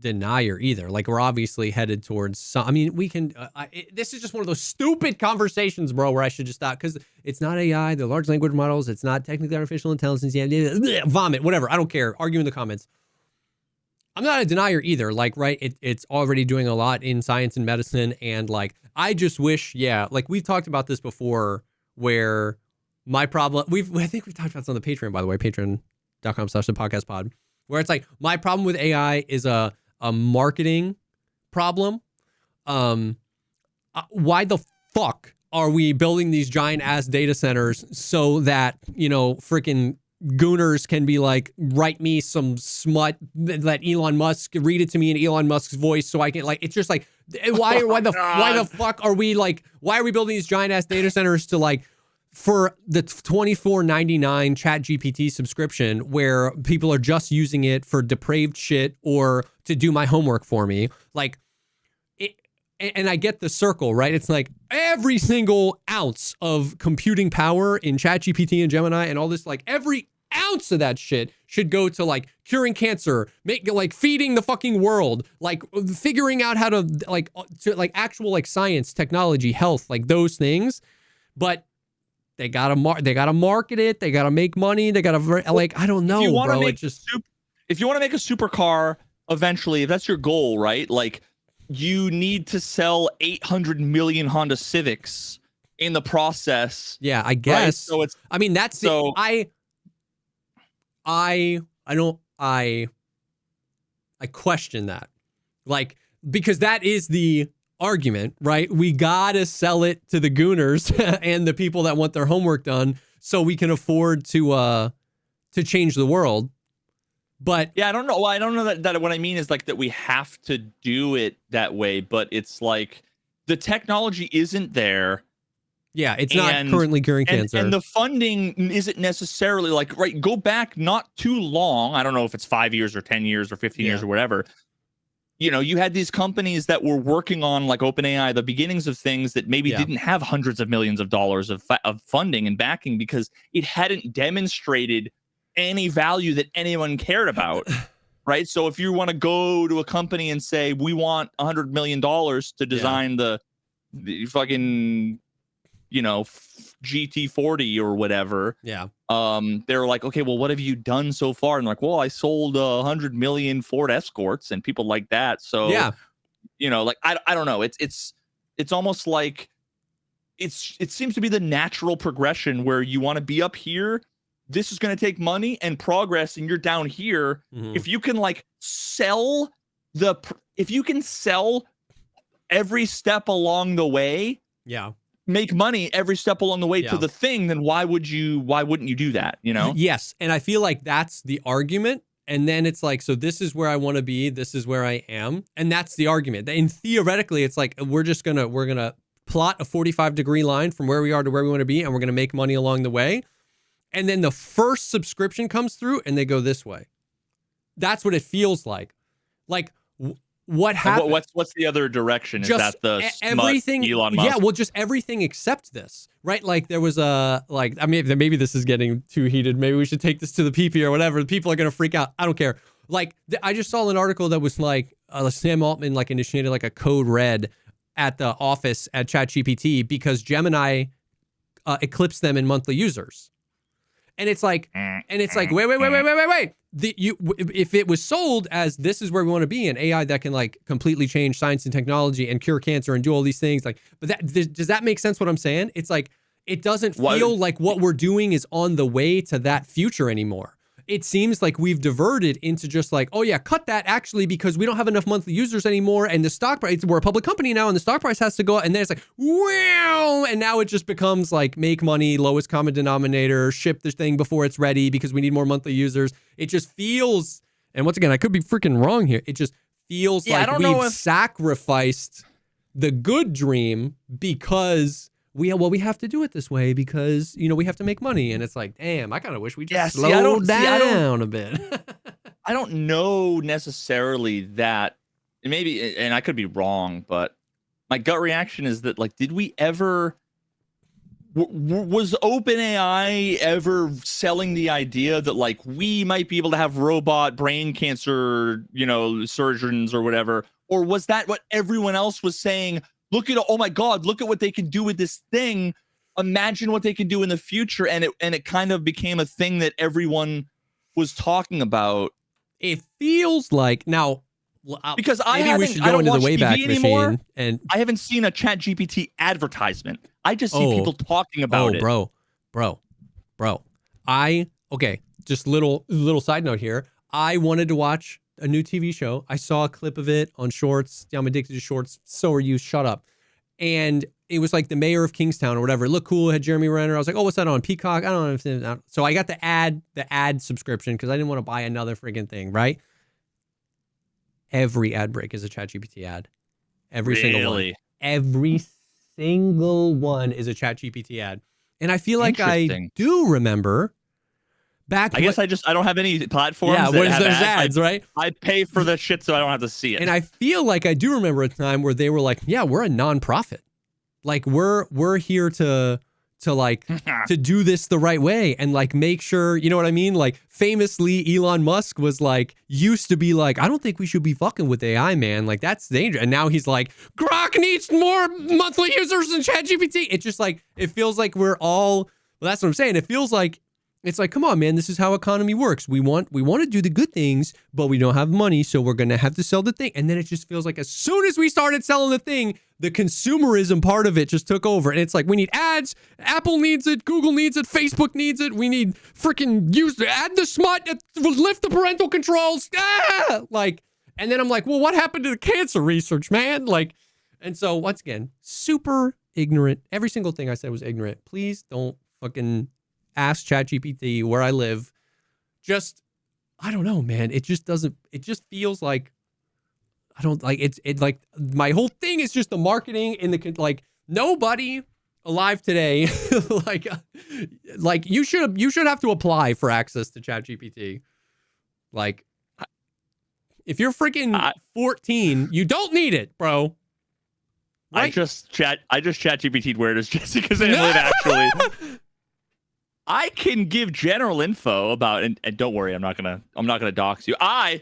denier either. Like, we're obviously headed towards some, I mean, we can, this is just one of those stupid conversations, bro, where I should just stop, because it's not AI, they're large language models, it's not technically artificial intelligence, vomit, whatever, I don't care, argue in the comments. I'm not a denier either, like, right, it's already doing a lot in science and medicine, and like, I just wish, like, we've talked about this before, where my problem, I think we've talked about this on the Patreon, by the way, patreon.com/thepodcastpod, where it's like, my problem with AI is a marketing problem. Why the fuck are we building these giant ass data centers so that, freaking gooners can be like, write me some smut that Elon Musk, read it to me in Elon Musk's voice so I can, like, it's just like, why the fuck are we, like, why are we building these giant ass data centers to, like, for the $24.99 Chat GPT subscription, where people are just using it for depraved shit or to do my homework for me, like, and I get the circle, right? It's like every single ounce of computing power in Chat GPT and Gemini and all this, like, every ounce of that shit should go to, like, curing cancer, feeding the fucking world, like, figuring out how to actual, like, science, technology, health, like, those things, but they gotta market it. They gotta make money. They gotta, like, I don't know, bro. If you want to make a supercar eventually, if that's your goal, right? Like, you need to sell 800 million Honda Civics in the process. Yeah, I guess. Right? So it's. I mean, that's so. I question that, like, because that is the argument, right? We gotta sell it to the gooners and the people that want their homework done so we can afford to change the world. But I don't know. Well, I don't know that what I mean is, like, that we have to do it that way, but it's like the technology isn't there. Yeah, it's not currently curing cancer. And the funding isn't necessarily, like, right, go back not too long. I don't know if it's 5 years or 10 years or 15 years or whatever. You had these companies that were working on, like, OpenAI, the beginnings of things that maybe didn't have hundreds of millions of dollars of funding and backing because it hadn't demonstrated any value that anyone cared about, right? So if you want to go to a company and say, we want $100 million to design the fucking, GT40 or whatever. Yeah. They're like, okay, well, what have you done so far? And like, well, I sold 100 million Ford Escorts and people like that. So, like, I don't know. It's almost like it seems to be the natural progression where you want to be up here. This is going to take money and progress, and you're down here. Mm-hmm. If you can, like, sell every step along the way, make money every step along the way to the thing, then why wouldn't you do that? Yes, and I feel like that's the argument. And then it's like, so this is where I want to be. This is where I am, and that's the argument. And theoretically, it's like we're gonna plot a 45-degree line from where we are to where we want to be, and we're gonna make money along the way. and then the first subscription comes through and they go this way. That's what it feels like. Like what happened? What's the other direction? Is Just that the everything? Elon Musk? Yeah, well, just everything except this, right? Like there was a I mean, maybe this is getting too heated. Maybe we should take this to the PP or whatever. People are gonna freak out. I don't care. Like I just saw an article that was like Sam Altman like initiated like a code red at the office at ChatGPT because Gemini eclipsed them in monthly users. And it's like, wait. If it was sold as this is where we want to be, an AI that can like completely change science and technology and cure cancer and do all these things, like, but does that make sense? What I'm saying? It's like it doesn't feel like what we're doing is on the way to that future anymore. It seems like we've diverted into just like, oh yeah, cut that actually because we don't have enough monthly users anymore, and the stock price, we're a public company now, and the stock price has to go up, and then it's like, wow, and now it just becomes like make money, lowest common denominator, ship this thing before it's ready because we need more monthly users. It just feels, and once again, I could be freaking wrong here. It just feels like we've sacrificed the good dream because we have to do it this way because, you know, we have to make money. And it's like, damn, I kind of wish we just slowed down a bit. I don't know necessarily that, maybe, and I could be wrong, but my gut reaction is that, like, did we ever, was OpenAI ever selling the idea that, like, we might be able to have robot brain cancer, you know, surgeons or whatever? Or was that what everyone else was saying? Look at, oh my God, look at what they can do with this thing. Imagine what they can do in the future. And it kind of became a thing that everyone was talking about. It feels like now, because I don't watch TV anymore, and I haven't seen a ChatGPT advertisement. I just see people talking about it. Bro. Okay, just little side note here. I wanted to watch a new TV show. I saw a clip of it on Shorts. I'm addicted to Shorts. So are you. Shut up. And it was like the mayor of Kingstown or whatever. It looked cool. It had Jeremy Renner. I was like, oh, what's that on? Peacock? I don't know if it's, so I got the ad subscription because I didn't want to buy another friggin' thing, right? Every ad break is a ChatGPT ad. Every single one. Every single one is a ChatGPT ad. And I feel like I do remember back. I guess I don't have any platforms. Yeah, that have there's ads, right? I pay for the shit so I don't have to see it. And I feel like I do remember a time where they were like, yeah, we're a nonprofit. Like we're here to like to do this the right way and like make sure, you know what I mean? Like famously Elon Musk was like, used to be like, I don't think we should be fucking with AI, man. Like that's dangerous. And now he's like, Grok needs more monthly users than ChatGPT. It's just like, it feels like we're all, well, that's what I'm saying. It feels like, it's like, come on, man, this is how economy works. We want to do the good things, but we don't have money, so we're going to have to sell the thing. And then it just feels like as soon as we started selling the thing, the consumerism part of it just took over. And it's like, we need ads. Apple needs it. Google needs it. Facebook needs it. We need freaking add the smut, lift the parental controls. Like, and then I'm like, well, what happened to the cancer research, man? Like, and so once again, super ignorant. Every single thing I said was ignorant. Please don't fucking ask ChatGPT where I live. Just, I don't know, man. It just doesn't, it just feels like, I don't like, it like, my whole thing is just the marketing and the, like, nobody alive today, like you should have to apply for access to ChatGPT. Like, if you're freaking 14, you don't need it, bro. Right? I just ChatGPT'd where does JesseKazam live, actually. I can give general info about, and don't worry, I'm not gonna dox you. I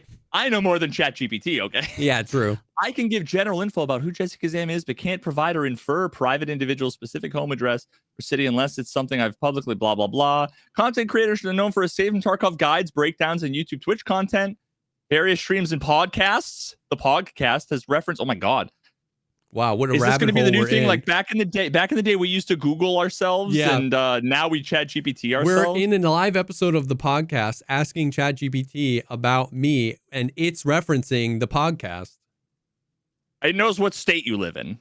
know more than ChatGPT, okay? Yeah, true. I can give general info about who JesseKazam is, but can't provide or infer private individual specific home address or city unless it's something I've publicly blah blah blah. Content creators are known for a Save and Tarkov guides, breakdowns, and YouTube Twitch content, various streams and podcasts. The Pogcast has referenced. Oh my god. Wow, what a is rabbit this going to be the new thing? In. Like back in the day, we used to Google ourselves, and now we ChatGPT ourselves. We're in a live episode of the podcast asking ChatGPT about me, and it's referencing the podcast. It knows what state you live in.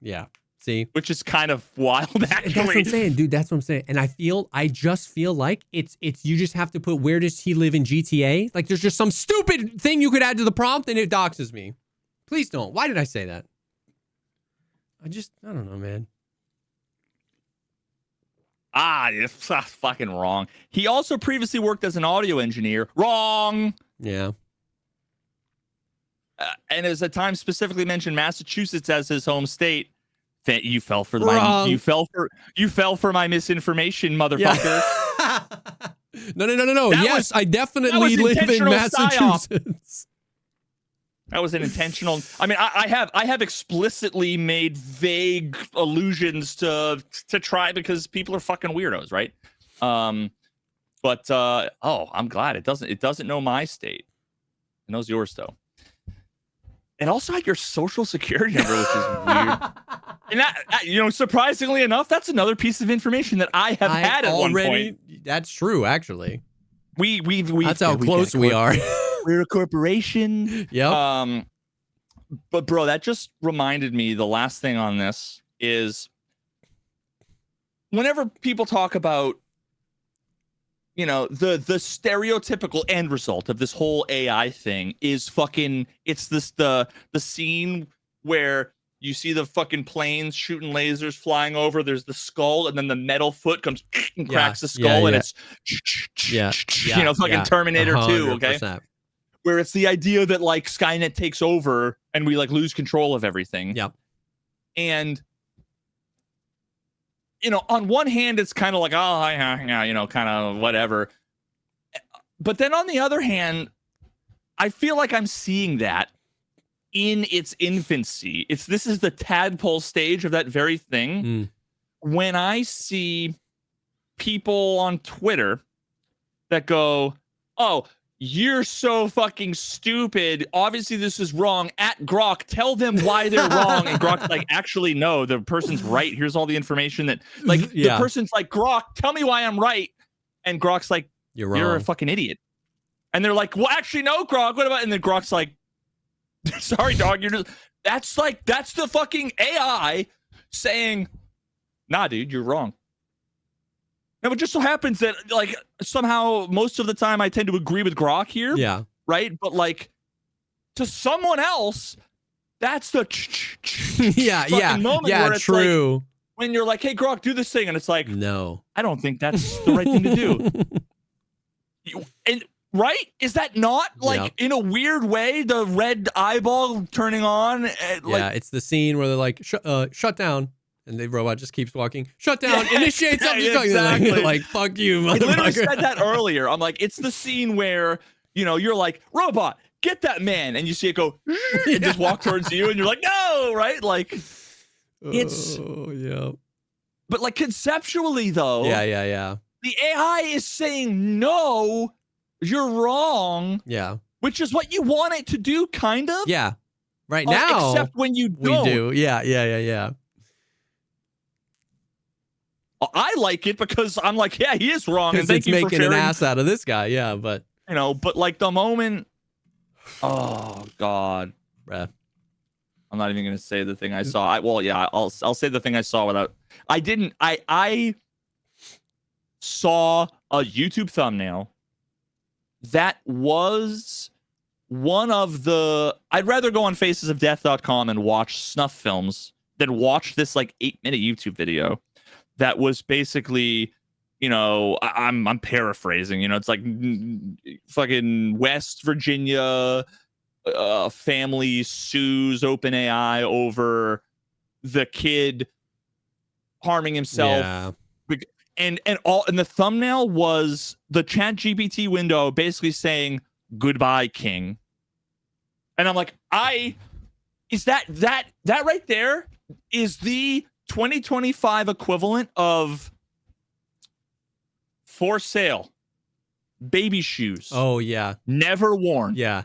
Yeah, see, which is kind of wild. Actually, that's what I'm saying, dude. That's what I'm saying, and I just feel like it's you just have to put where does he live in GTA? Like, there's just some stupid thing you could add to the prompt, and it doxes me. Please don't. Why did I say that? I don't know, man. It's fucking wrong. He also previously worked as an audio engineer. Wrong. Yeah. And as at times specifically mentioned Massachusetts as his home state. That you fell for you fell for my misinformation, motherfucker. Yeah. No. Yes, I definitely live in Massachusetts. That was an intentional. I mean, I have explicitly made vague allusions to try because people are fucking weirdos, right? But I'm glad it doesn't know my state. It knows yours though. It also had your social security number, which is weird. And that, surprisingly enough, that's another piece of information that I have had at one point. That's true, actually. We that's how close we are. We're a corporation. Yeah. But bro, that just reminded me. The last thing on this is whenever people talk about, the stereotypical end result of this whole AI thing is it's the scene where you see the fucking planes shooting lasers flying over. There's the skull, and then the metal foot comes and cracks the skull, and it's fucking Terminator 2. Okay, where it's the idea that like Skynet takes over and we like lose control of everything. Yep. And on one hand, it's kind of like, kind of whatever. But then on the other hand, I feel like I'm seeing that in its infancy. This is the tadpole stage of that very thing. When I see people on Twitter that go, "Oh, you're so fucking stupid. Obviously, this is wrong." At Grok, tell them why they're wrong. And Grok's like, actually, no, the person's right. Here's all the information that, the person's like, "Grok, tell me why I'm right." And Grok's like, "You're wrong. You're a fucking idiot." And they're like, "Well, actually, no, Grok. What about?" And then Grok's like, "Sorry, dog. You're just." That's the fucking AI saying, "Nah, dude, you're wrong." Now, it just so happens that, like, somehow most of the time I tend to agree with Grok here. Yeah. Right? But, like, to someone else, that's the moment where it's true. Like, when you're like, "Hey, Grok, do this thing." And it's like, no, I don't think that's the right thing to do. Right? Is that not, like, in a weird way, the red eyeball turning on? It's the scene where they're like, shut down. And the robot just keeps walking. Shut down. Initiate something. Exactly. Like, fuck you, motherfucker. I literally said that earlier. I'm like, it's the scene where, you're like, "Robot, get that man." And you see it go and just walk towards you. And you're like, "No," right? Like, it's. Oh, yeah. But, like, conceptually, though. Yeah. The AI is saying, "No, you're wrong." Yeah. Which is what you want it to do, kind of. Yeah. Right now. Except when you don't. We do. Yeah. I like it because I'm like, yeah, he is wrong. And it's making an ass out of this guy. Yeah, but but like the moment, oh God, bruh. I'm not even gonna say the thing I saw. I'll say the thing I saw without. I saw a YouTube thumbnail that was one of the. I'd rather go on facesofdeath.com and watch snuff films than watch this like 8-minute YouTube video. That was basically, I'm paraphrasing, it's like fucking West Virginia family sues OpenAI over the kid harming himself. Yeah. And the thumbnail was the ChatGPT window basically saying, "Goodbye, King." And I'm like, is that right there is the 2025 equivalent of "For sale, baby shoes." Oh, yeah. Never worn. Yeah.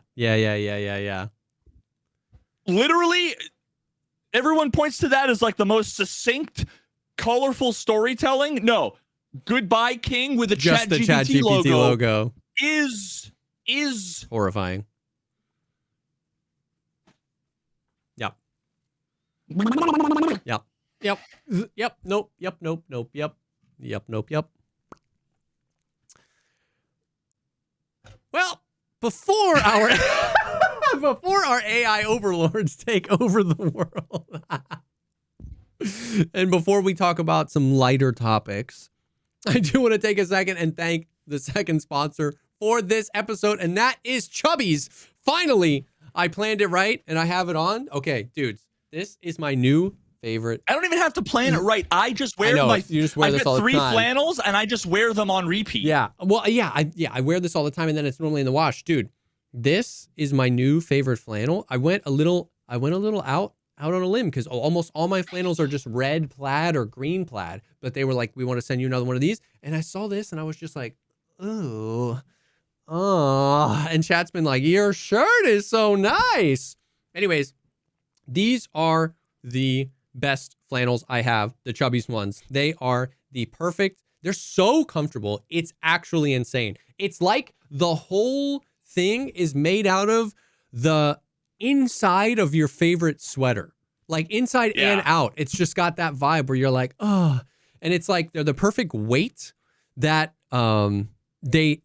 Literally, everyone points to that as like the most succinct, colorful storytelling. No. "Goodbye, King" with just the ChatGPT logo is horrifying. Yep. Nope. Well, before our AI overlords take over the world, and before we talk about some lighter topics, I do want to take a second and thank the second sponsor for this episode, and that is Chubbies. Finally, I planned it right, and I have it on. Okay, dudes, this is my new favorite. I don't even have to plan it right. I just wear you just wear I've this got all the 3 time. flannels, and I just wear them on repeat. Yeah. Well, I wear this all the time, and then it's normally in the wash, dude. This is my new favorite flannel. I went a little out on a limb because almost all my flannels are just red plaid or green plaid. But they were like, we want to send you another one of these, and I saw this, and I was just like, oh. And chat's been like, your shirt is so nice. Anyways, these are the best flannels I have, the Chubbies ones. They are the perfect. They're so comfortable. It's actually insane. It's like the whole thing is made out of the inside of your favorite sweater, like inside and out. It's just got that vibe where you're like, oh, and it's like they're the perfect weight that they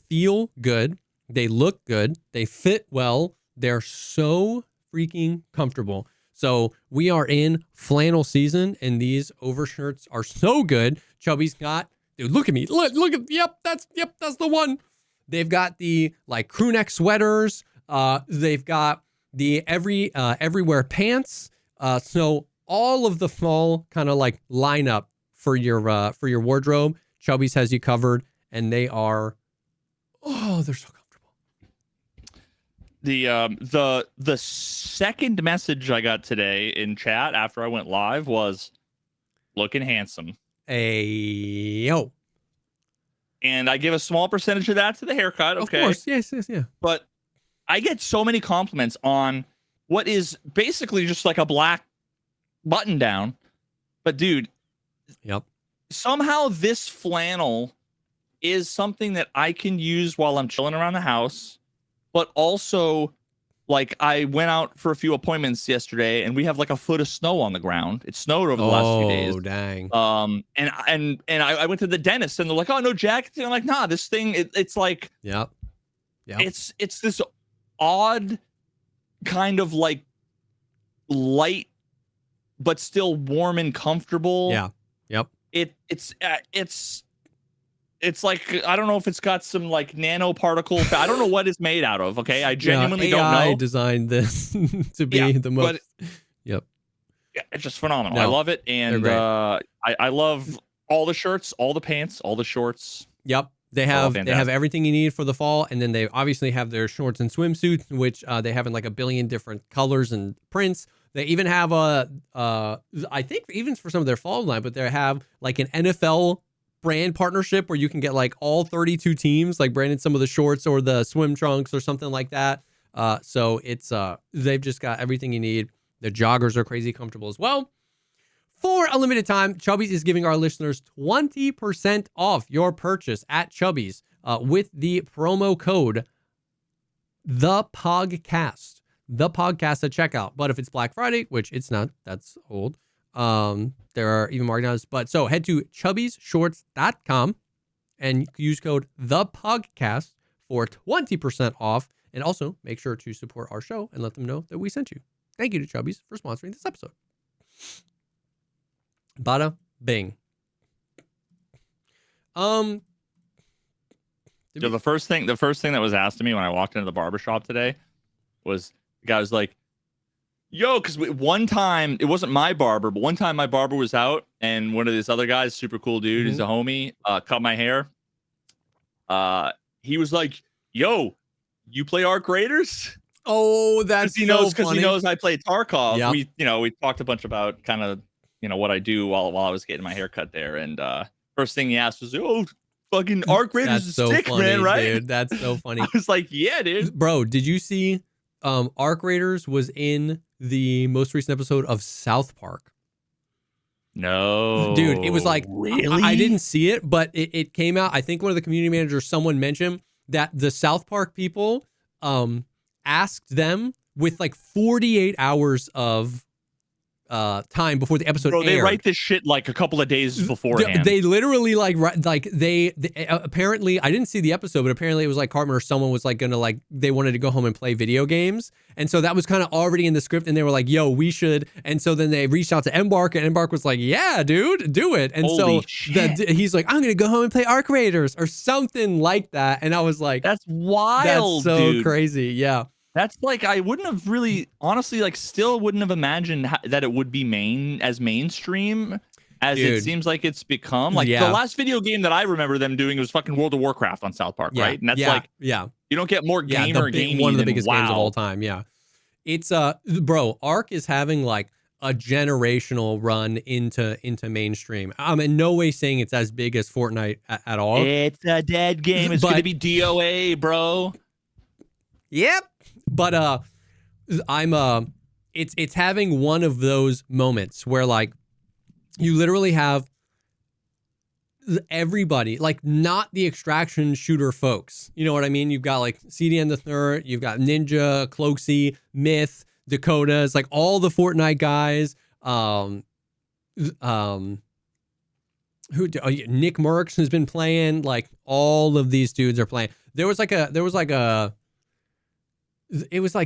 feel good, they look good, they fit well, they're so freaking comfortable. So we are in flannel season, and these overshirts are so good. Chubby's got, dude, look at me, look at, yep, that's the one. They've got the like crew neck sweaters. They've got the everywhere pants. So all of the fall kind of like lineup for your wardrobe, Chubby's has you covered, and they are, they're so comfortable. The second message I got today in chat after I went live was looking handsome. Yo. And I give a small percentage of that to the haircut. Okay. Of course. Yes. Yeah. But I get so many compliments on what is basically just like a black button down. But dude, yep. Somehow this flannel is something that I can use while I'm chilling around the house, but also like I went out for a few appointments yesterday, and we have like a foot of snow on the ground. It snowed over the last few days. Oh, dang. And I went to the dentist, and they're like, "Oh, no jackets." And I'm like, "Nah, this thing, it's like, yep. It's this odd kind of like light, but still warm and comfortable. Yeah. Yep. It's like, I don't know if it's got some like nanoparticle. I don't know what it's made out of. Okay, I genuinely don't know. AI designed this to be the most. Yep. Yeah, it's just phenomenal. I love it, and I love all the shirts, all the pants, all the shorts. Yep. They have everything you need for the fall, and then they obviously have their shorts and swimsuits, which they have in like a billion different colors and prints. They even have I think even for some of their fall line, but they have like an NFL brand partnership where you can get like all 32 teams like branded some of the shorts or the swim trunks or something like that. So it's they've just got everything you need. The joggers are crazy comfortable as well. For a limited time, Chubbies is giving our listeners 20% off your purchase at Chubbies with the promo code The Pogcast at checkout. But if it's Black Friday, which it's not, that's old. There are even markdowns. But so head to chubbiesshorts.com and use code The Pogcast for 20% off. And also make sure to support our show and let them know that we sent you. Thank you to Chubbies for sponsoring this episode. Bada bing. So the first thing that was asked to me when I walked into the barbershop today was, the guy was like, yo, because one time, it wasn't my barber, but one time my barber was out, and one of these other guys, super cool dude, he's a homie, cut my hair. He was like, yo, you play Arc Raiders? Oh, that's he knows, because he knows I play Tarkov. Yep. We talked a bunch about kind of, what I do while I was getting my hair cut there. And first thing he asked was, oh, fucking Arc Raiders is sick, funny, man, right? Dude, that's so funny. I was like, yeah, dude. Bro, did you see Arc Raiders was in the most recent episode of South Park? No. Dude, it was like, really? I didn't see it, but it came out. I think one of the community managers, someone mentioned that the South Park people asked them with like 48 hours of time before the episode Bro, they aired. write this shit like a couple of days beforehand. They literally they apparently, I didn't see the episode, but apparently it was like Cartman or someone was like gonna like, they wanted to go home and play video games, and so that was kind of already in the script, and they were like, yo, we should. And so then they reached out to Embark, and Embark was like, yeah, dude, do it. And Holy so shit. he's like, I'm gonna go home and play Arc Raiders or something like that. And I was like, That's wild, that's so dude. crazy. Yeah. That's like, I wouldn't have really, honestly, like, still wouldn't have imagined that it would be mainstream as Dude. it seems like it's become. Like, Yeah. the last video game that I remember them doing was fucking World of Warcraft on South Park, Yeah. right? And that's yeah. like, yeah. you don't get more gamer gaming one of the than biggest WoW. games of all time. Yeah. It's bro, Arc is having like a generational run into mainstream. I'm in no way saying it's as big as Fortnite at all. It's a dead game. It's going to be DOA, bro. Yep. But I'm it's having one of those moments where like you literally have everybody, like not the extraction shooter folks. You know what I mean? You've got like CDN the Third, you've got Ninja, Cloaksy, Myth, Dakotas, like all the Fortnite guys. Nick Merckx has been playing, like all of these dudes are playing. It was like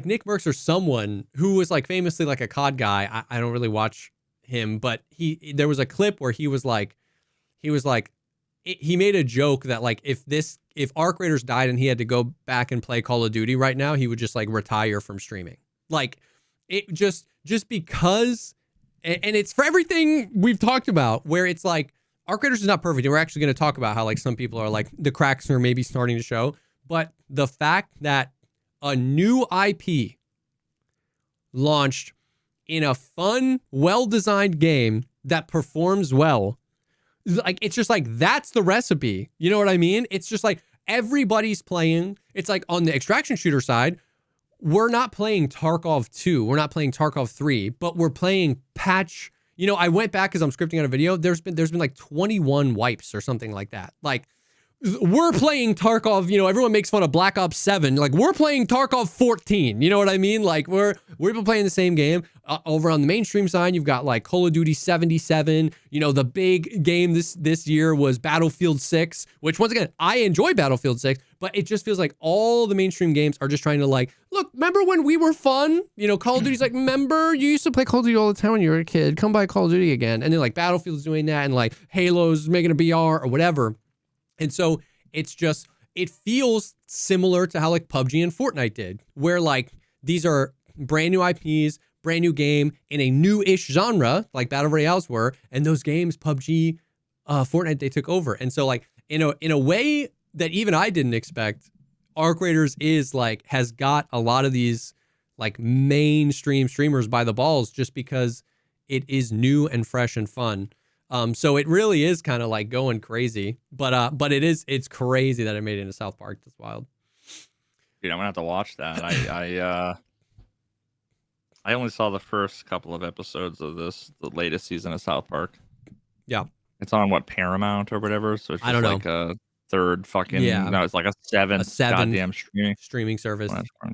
Nick Merckx or someone who was like famously like a COD guy. I don't really watch him, but there was a clip where he made a joke that like if Arc Raiders died and he had to go back and play Call of Duty right now, he would just like retire from streaming. Like it just because, and it's for everything we've talked about, where it's like Arc Raiders is not perfect. And we're actually going to talk about how like some people are like the cracks are maybe starting to show, but the fact that a new IP launched in a fun, well-designed game that performs well, like it's just like that's the recipe. You know what I mean? It's just like everybody's playing. It's like on the extraction shooter side, we're not playing Tarkov 2, we're not playing Tarkov 3, but we're playing patch. You know, I went back because I'm scripting out a video. There's been like 21 wipes or something like that. Like we're playing Tarkov, you know, everyone makes fun of Black Ops 7. Like we're playing Tarkov 14. You know what I mean? Like we're playing the same game. Over on the mainstream side, you've got like Call of Duty 77. You know, the big game this year was Battlefield 6, which once again, I enjoy Battlefield 6, but it just feels like all the mainstream games are just trying to like, look, remember when we were fun? You know, Call of Duty's like, remember you used to play Call of Duty all the time when you were a kid. Come buy Call of Duty again. And then like Battlefield's doing that, and like Halo's making a BR or whatever. And so it feels similar to how like PUBG and Fortnite did, where like these are brand new IPs, brand new game in a new-ish genre, like Battle Royales were, and those games, PUBG, Fortnite, they took over. And so like in a way that even I didn't expect, Arc Raiders has got a lot of these like mainstream streamers by the balls just because it is new and fresh and fun. So it really is kind of like going crazy, but it's crazy that it made it into South Park. That's wild. Dude, I'm gonna have to watch that. I only saw the first couple of episodes of the latest season of South Park. Yeah, it's on what, Paramount or whatever. So it's just I don't know. like a third fucking. Yeah. No, it's like a seventh goddamn streaming service.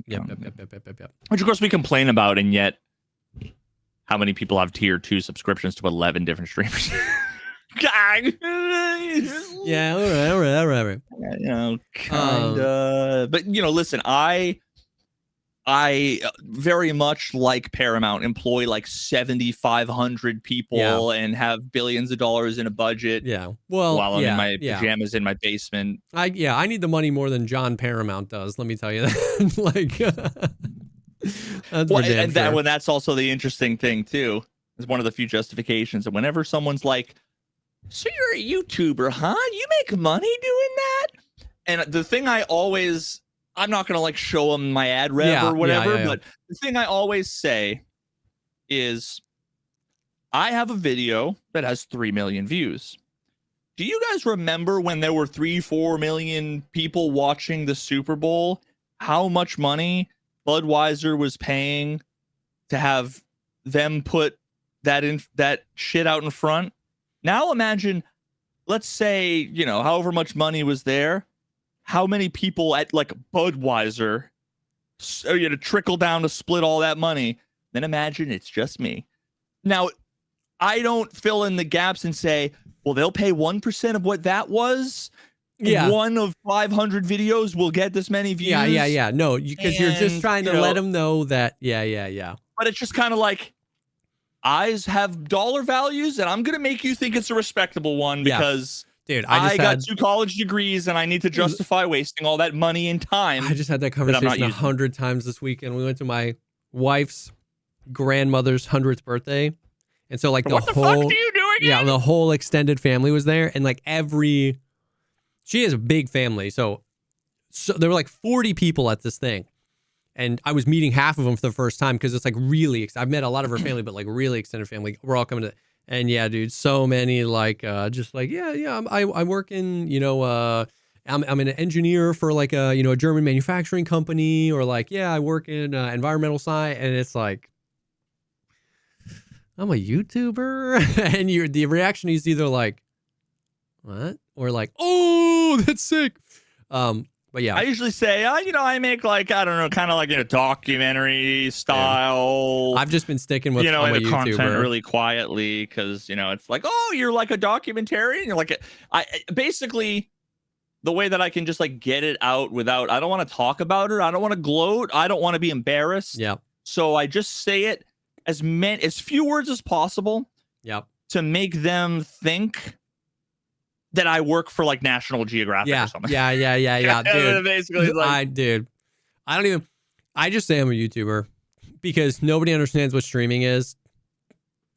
Yep. Which of course we complain about, and yet how many people have tier 2 subscriptions to 11 different streamers? Yeah, all right. You know, kind of. But you know, listen, I very much like Paramount employ like 7,500 people and have billions of dollars in a budget. Yeah. Well, while I'm in my pajamas in my basement. I need the money more than John Paramount does. Let me tell you that. Like. That's that's also the interesting thing too. Is one of the few justifications. And whenever someone's like, "So you're a YouTuber, huh? You make money doing that?" And the thing I'm not gonna like show them my ad rev or whatever, but the thing I always say is, I have a video that has 3 million views. Do you guys remember when there were 3-4 million people watching the Super Bowl? How much money Budweiser was paying to have them put that shit out in front? Now imagine, let's say, you know, however much money was there, how many people at like Budweiser trickle down to split all that money. Then imagine it's just me. Now, I don't fill in the gaps and say, well, they'll pay 1% of what that was. Yeah. One of 500 videos will get this many views. Yeah. No, because you're just trying to let them know that. Yeah. But it's just kind of like, eyes have dollar values, and I'm going to make you think it's a respectable one because dude, I got 2 college degrees and I need to justify wasting all that money and time. I just had that conversation 100 times this weekend. We went to my wife's grandmother's 100th birthday. And so like what the fuck do you do again? Yeah, the whole extended family was there. And like she has a big family. So there were like 40 people at this thing. And I was meeting half of them for the first time because it's like really, I've met a lot of her family, but like really extended family. We're all coming to, and yeah, dude, so many like, just like, I work in, I'm an engineer for like a German manufacturing company, or like, I work in environmental science. And it's like, I'm a YouTuber. And the reaction is either like, what? Or like, oh, that's sick. But yeah, I usually say, I make like, I don't know, kind of like a documentary style. I've just been sticking with, I'm a YouTuber. Content really quietly because, it's like, oh, you're like a documentarian. You're like, I basically the way that I can just like get it out without, I don't want to talk about it. I don't want to gloat. I don't want to be embarrassed. Yeah. So I just say it as few words as possible. Yep. To make them think that I work for like National Geographic or something. Yeah. Dude, basically, like, I just say I'm a YouTuber because nobody understands what streaming is.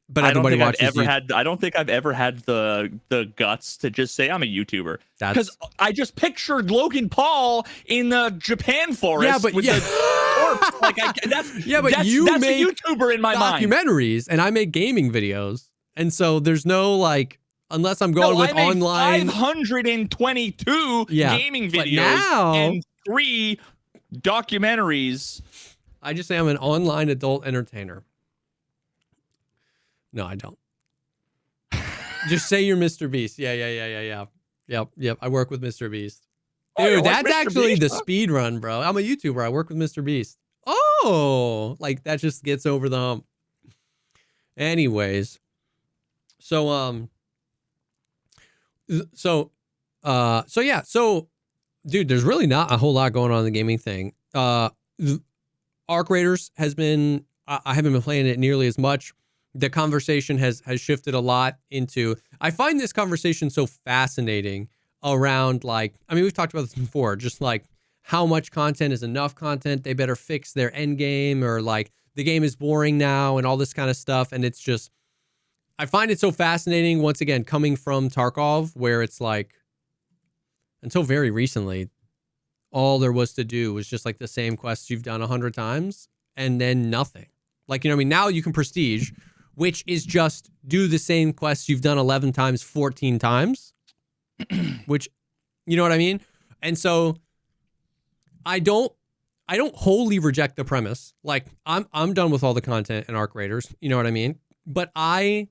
But everybody watches. I don't think I've ever had the guts to just say I'm a YouTuber, because I just pictured Logan Paul in the Japan forest. The corpse. Like that's a YouTuber in my mind. Documentaries, and I make gaming videos, and so there's no like, unless I'm going with online. 522 gaming videos and 3 documentaries. I just say I'm an online adult entertainer. No, I don't. Just say you're Mr. Beast. Yeah. Yep. I work with Mr. Beast. Dude, that's actually the speed run, bro. I'm a YouTuber. I work with Mr. Beast. Oh, like that just gets over the hump. Anyways, so dude, there's really not a whole lot going on in the gaming thing. Arc Raiders has been, I haven't been playing it nearly as much. The conversation has shifted a lot into, I find this conversation so fascinating around like, I mean, we've talked about this before, just like how much content is enough content. They better fix their end game, or like the game is boring now and all this kind of stuff. And it's just, I find it so fascinating, once again, coming from Tarkov, where it's like, until very recently, all there was to do was just like the same quests you've done 100 times and then nothing. Like, I mean, now you can prestige, which is just do the same quests you've done 11 times, 14 times, which, you know what I mean? And so I don't wholly reject the premise. Like I'm done with all the content in Arc Raiders, you know what I mean? But I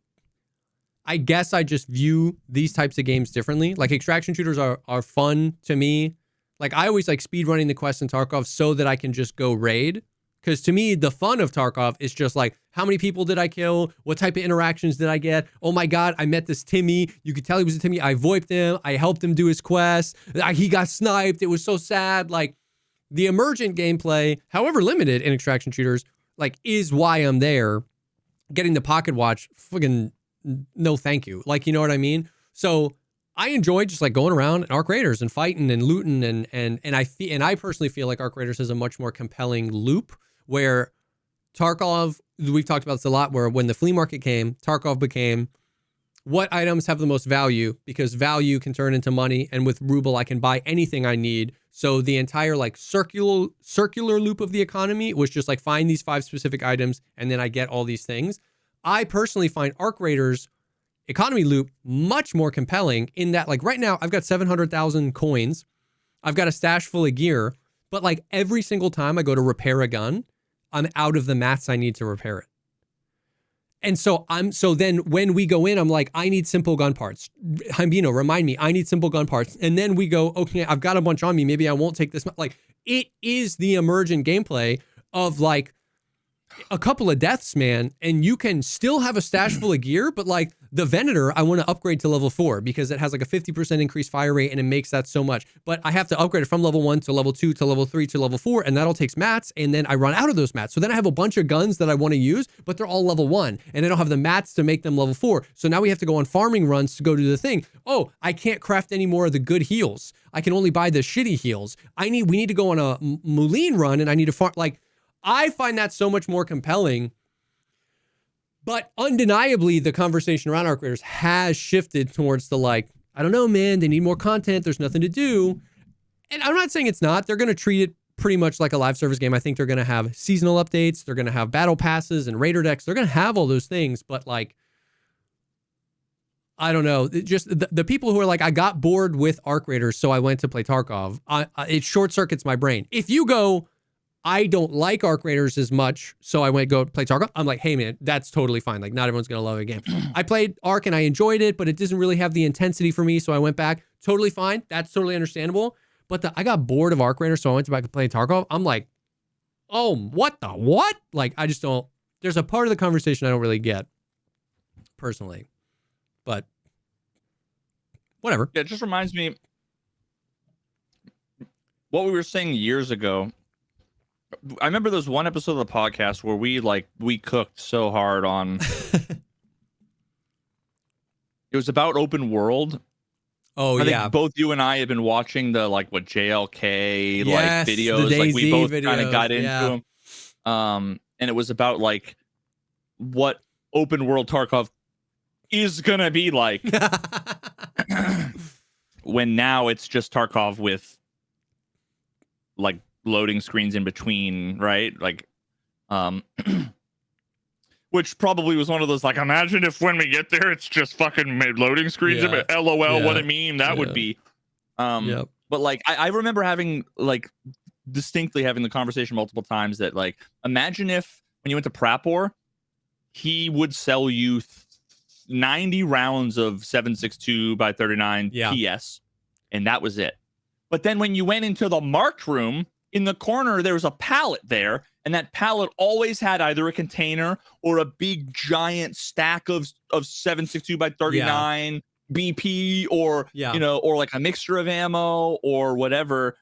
guess I just view these types of games differently. Like extraction shooters are fun to me. Like I always like speed running the quests in Tarkov so that I can just go raid. Because to me, the fun of Tarkov is just like, how many people did I kill? What type of interactions did I get? Oh my God, I met this Timmy. You could tell he was a Timmy. I VoIPed him. I helped him do his quest. He got sniped. It was so sad. Like the emergent gameplay, however limited in extraction shooters, like is why I'm there. Getting the pocket watch, fucking no thank you. Like, you know what I mean? So I enjoy just like going around in Arc Raiders and fighting and looting and I personally feel like Arc Raiders has a much more compelling loop. Where Tarkov, we've talked about this a lot, where when the flea market came, Tarkov became what items have the most value, because value can turn into money. And with Ruble, I can buy anything I need. So the entire like circular loop of the economy was just like find these 5 specific items and then I get all these things. I personally find Arc Raiders economy loop much more compelling in that like right now I've got 700,000 coins. I've got a stash full of gear, but like every single time I go to repair a gun, I'm out of the mats I need to repair it. And so then when we go in, I'm like, I need simple gun parts. Hambino, remind me, I need simple gun parts. And then we go, okay, I've got a bunch on me. Maybe I won't take this. Like it is the emergent gameplay of like, a couple of deaths, man, and you can still have a stash full of gear, but like the Venator, I want to upgrade to level 4 because it has like a 50% increased fire rate and it makes that so much. But I have to upgrade it from level 1 to level 2 to level 3 to level 4, and that all takes mats, and then I run out of those mats. So then I have a bunch of guns that I want to use, but they're all level 1, and I don't have the mats to make them level 4. So now we have to go on farming runs to go do the thing. Oh, I can't craft any more of the good heals. I can only buy the shitty heals. We need to go on a Moulin run, and I need to farm. Like, I find that so much more compelling. But undeniably, the conversation around Arc Raiders has shifted towards the like, I don't know, man, they need more content. There's nothing to do. And I'm not saying it's not. They're going to treat it pretty much like a live service game. I think they're going to have seasonal updates. They're going to have battle passes and Raider decks. They're going to have all those things. But like, I don't know. It just the people who are like, I got bored with Arc Raiders, so I went to play Tarkov. It short circuits my brain. If you go, I don't like Arc Raiders as much, so I went go play Tarkov. I'm like, hey man, that's totally fine. Like, not everyone's gonna love a game. I played Arc and I enjoyed it, but it doesn't really have the intensity for me, so I went back. Totally fine. That's totally understandable. But I got bored of Arc Raiders, so I went back to play Tarkov. I'm like, oh, what the what? Like, I just don't. There's a part of the conversation I don't really get, personally. But whatever. Yeah, it just reminds me what we were saying years ago. I remember there was one episode of the podcast where we cooked so hard on it was about open world. Oh, I yeah. think both you and I had been watching the like what JLK Yes, like videos. the Like we DayZ both videos, kind of got into yeah. them. And it was about like what open world Tarkov is gonna be like. When now it's just Tarkov with like loading screens in between, right? Like which probably was one of those like, imagine if when we get there it's just fucking loading screens. Yeah. LOL, Yeah. what a meme that would be. Yep. But like I remember having like distinctly having the conversation multiple times that like, imagine if when you went to Prapor, he would sell you 90 rounds of 7.62 by 39 PS, and that was it. But then when you went into the marked room, in the corner there was a pallet there, and that pallet always had either a container or a big giant stack of 7.62 by 39 BP, or you know, or like a mixture of ammo or whatever.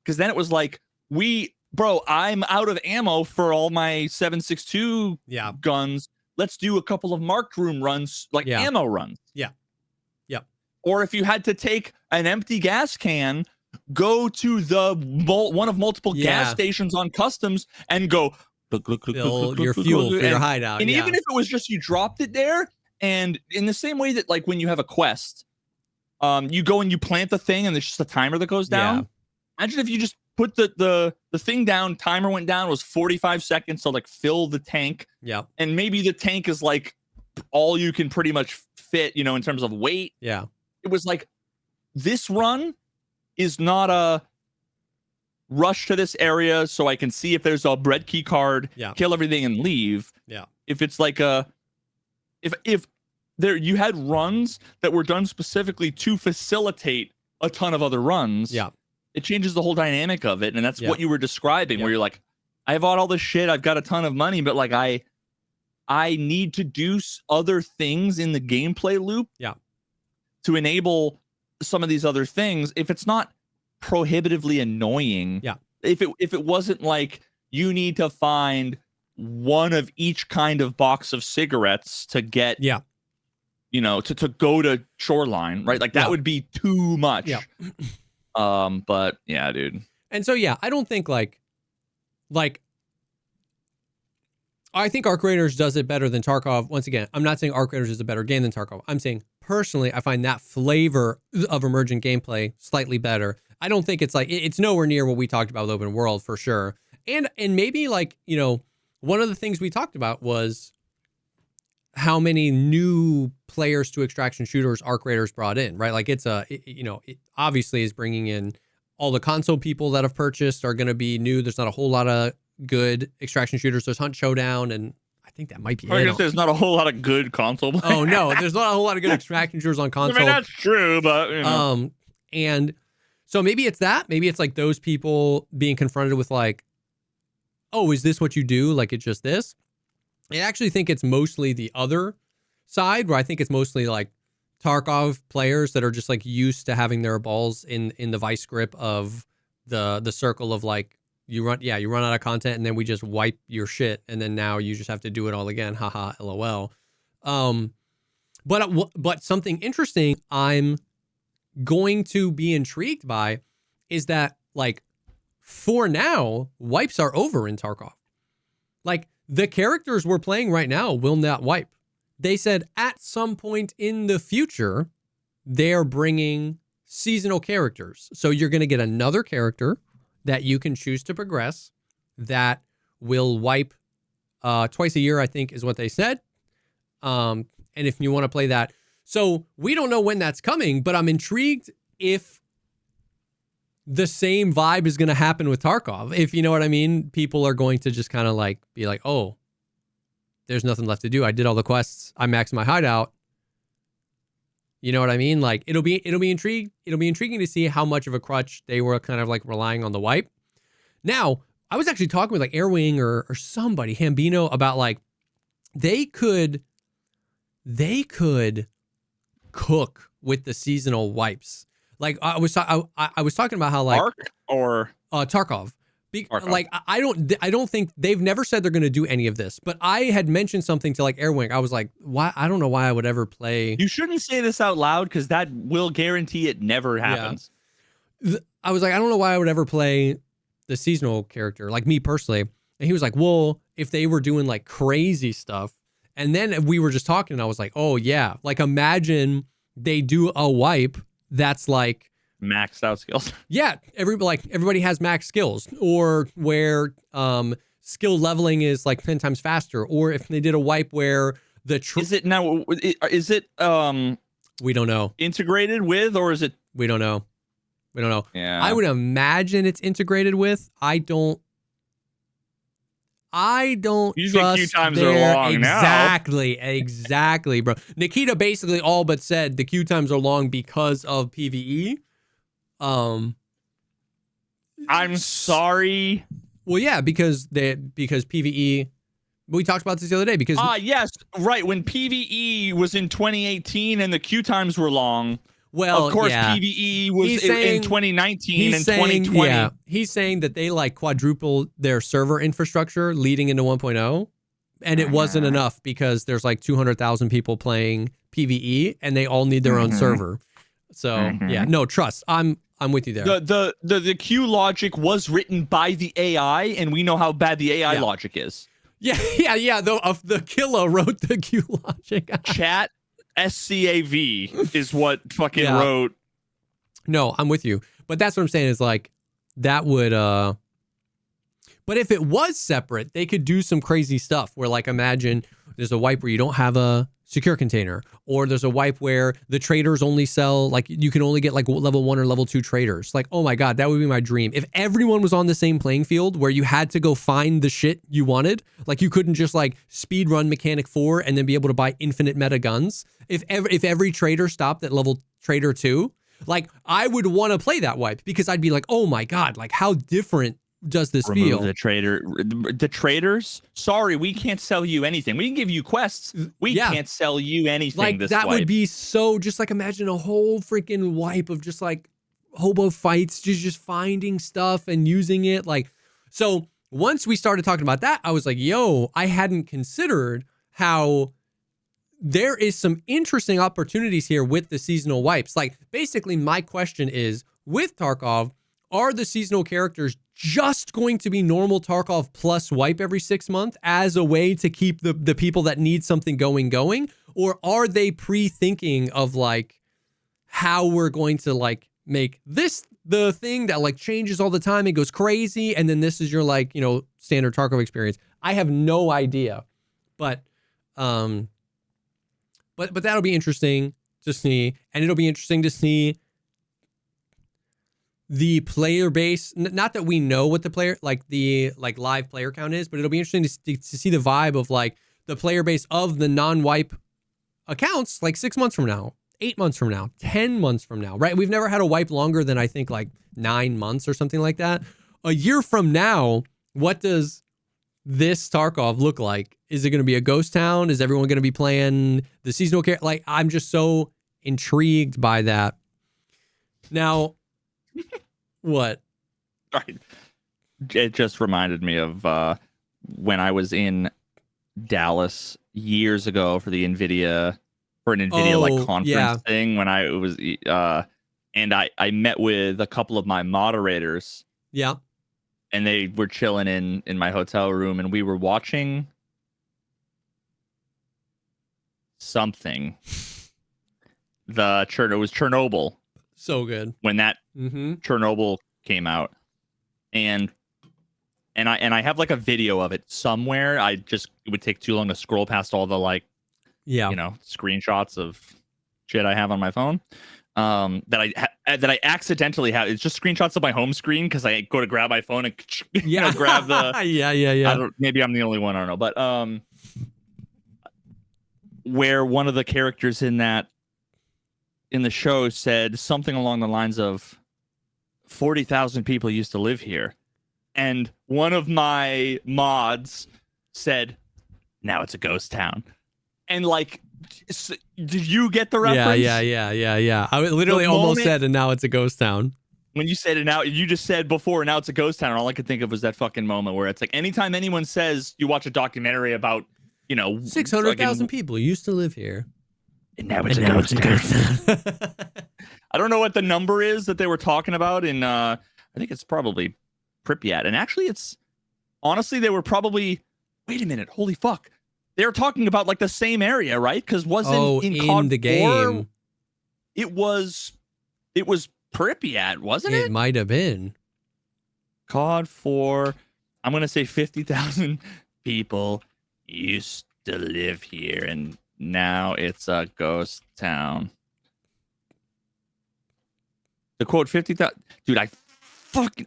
Because then it was like, I'm out of ammo for all my 7.62 guns. Let's do a couple of marked room runs, like ammo runs. Or if you had to take an empty gas can, go to the one of multiple gas stations on customs and go fill your fuel for your hideout. And even if it was just you dropped it there, and in the same way that like when you have a quest, you go and you plant the thing and there's just a timer that goes down. Imagine if you just put the thing down, timer went down, was 45 seconds to like fill the tank. And maybe the tank is like all you can pretty much fit, you know, in terms of weight. It was like, this run is not a rush to this area so I can see if there's a bread key card, kill everything and leave. If it's like if there you had runs that were done specifically to facilitate a ton of other runs, it changes the whole dynamic of it. And that's what you were describing, where you're like, I bought all this shit, I've got a ton of money, but like I need to do other things in the gameplay loop to enable some of these other things. If it's not prohibitively annoying, if it wasn't like you need to find one of each kind of box of cigarettes to get, you know, to go to Shoreline, right? Like that would be too much. But yeah, dude. And so I don't think like I think Arc Raiders does it better than Tarkov. Once again, I'm not saying Arc Raiders is a better game than Tarkov. I'm saying personally, I find that flavor of emergent gameplay slightly better. I don't think it's like, it's nowhere near what we talked about with open world for sure. And maybe like, you know, one of the things we talked about was how many new players to extraction shooters Arc Raiders brought in, right? Like it obviously is bringing in all the console people that have purchased are going to be new. There's not a whole lot of good extraction shooters. There's Hunt Showdown, and I think that might be I guess there's not a whole lot of good console players. Oh no, there's not a whole lot of good extraction shooters on console. I mean, that's true, but you know. And so maybe it's that. Maybe it's like those people being confronted with like, oh, is this what you do? Like it's just this? I actually think it's mostly the other side, where I think it's mostly like Tarkov players that are just like used to having their balls in the vice grip of the circle of like you run out of content and then we just wipe your shit and then now you just have to do it all again. Haha, LOL. But something interesting I'm going to be intrigued by is that like for now wipes are over in Tarkov. Like the characters we're playing right now will not wipe. They said at some point in the future, they're bringing seasonal characters. So you're going to get another character that you can choose to progress that will wipe twice a year, I think is what they said. And if you want to play that. So we don't know when that's coming, but I'm intrigued if the same vibe is going to happen with Tarkov. If you know what I mean, people are going to just kind of like be like, oh, there's nothing left to do. I did all the quests. I maxed my hideout. You know what I mean? Like it'll be intriguing to see how much of a crutch they were kind of like relying on the wipe. Now, I was actually talking with like Airwing or somebody, Hambino, about like they could cook with the seasonal wipes. Like I was talking about how like Ark or Tarkov. Tarkov. Like I don't think they've never said they're going to do any of this, but I had mentioned something to like Airwing. I was like, why? I don't know why I would ever play. You shouldn't say this out loud because that will guarantee it never happens. Yeah. I was like, I don't know why I would ever play the seasonal character, like me personally. And he was like, well, if they were doing like crazy stuff, and then we were just talking, and I was like, oh yeah, like imagine they do a wipe that's like maxed out skills. Yeah, everybody has max skills, or where skill leveling is like 10 times faster, or if they did a wipe where is it now? Is it we don't know integrated with, or is it? We don't know. Yeah, I would imagine it's integrated with. I don't usually queue times are long exactly, bro. Nikita basically all but said the queue times are long because of PvE. I'm sorry. Well, yeah, because PvE. We talked about this the other day because yes, right. When PvE was in 2018 and the queue times were long. Well, of course, yeah. PvE was in 2019 and 2020. Yeah, he's saying that they like quadrupled their server infrastructure leading into 1.0, and it wasn't enough because there's like 200,000 people playing PvE and they all need their own server. So yeah, no, trust. I'm with you there. The queue logic was written by the AI, and we know how bad the AI logic is. Yeah. The killer wrote the queue logic. Chat SCAV is what fucking wrote. No, I'm with you. But that's what I'm saying is like that would but if it was separate, they could do some crazy stuff where like imagine there's a wipe where you don't have a secure container, or there's a wipe where the traders only sell, like you can only get like level 1 or level 2 traders. Like, oh my God, that would be my dream. If everyone was on the same playing field where you had to go find the shit you wanted, like you couldn't just like speed run Mechanic 4 and then be able to buy infinite meta guns. If every trader stopped at level trader 2, like I would want to play that wipe because I'd be like, oh my God, like how different does this feel? The traders? Sorry, we can't sell you anything. We can give you quests. We can't sell you anything. Like this that wipe. would be so. Just like imagine a whole freaking wipe of just like hobo fights, just finding stuff and using it. Like so. Once we started talking about that, I was like, yo, I hadn't considered how there is some interesting opportunities here with the seasonal wipes. Like basically, my question is with Tarkov. Are the seasonal characters just going to be normal Tarkov plus wipe every 6 months as a way to keep the people that need something going? Or are they pre-thinking of like how we're going to like make this the thing that like changes all the time and goes crazy, and then this is your like, you know, standard Tarkov experience? I have no idea. But that'll be interesting to see, and it'll be interesting to see the player base, not that we know what the player, like the like live player count is, but it'll be interesting to see the vibe of like the player base of the non-wipe accounts like 6 months from now, 8 months from now, 10 months from now, right? We've never had a wipe longer than I think like 9 months or something like that. A year from now, what does this Tarkov look like? Is it going to be a ghost town? Is everyone going to be playing the seasonal character? Like, I'm just so intrigued by that. Now, what? Right. It just reminded me of when I was in Dallas years ago for an NVIDIA like conference thing when I was and I met with a couple of my moderators. Yeah. And they were chilling in my hotel room, and we were watching something. It was Chernobyl. So good. When that Chernobyl came out. And I have like a video of it somewhere. It would take too long to scroll past all the screenshots of shit I have on my phone. That I accidentally have. It's just screenshots of my home screen because I go to grab my phone and grab the yeah. Maybe I'm the only one, I don't know, but where one of the characters in the show said something along the lines of 40,000 people used to live here, and one of my mods said, "Now it's a ghost town," and like. Did you get the reference? Yeah. I literally almost said, and now it's a ghost town. When you said it now, you just said before, now it's a ghost town. And all I could think of was that fucking moment where it's like, anytime anyone says you watch a documentary about, 600,000 people used to live here. And now it's a ghost town. I don't know what the number is that they were talking about in, I think it's probably Pripyat. And actually honestly, they were probably, wait a minute, holy fuck. They were talking about like the same area, right? Because wasn't in COD the game 4, it was Pripyat, wasn't it? It might have been. COD 4, I'm gonna say 50,000 people used to live here, and now it's a ghost town. The quote 50,000, dude.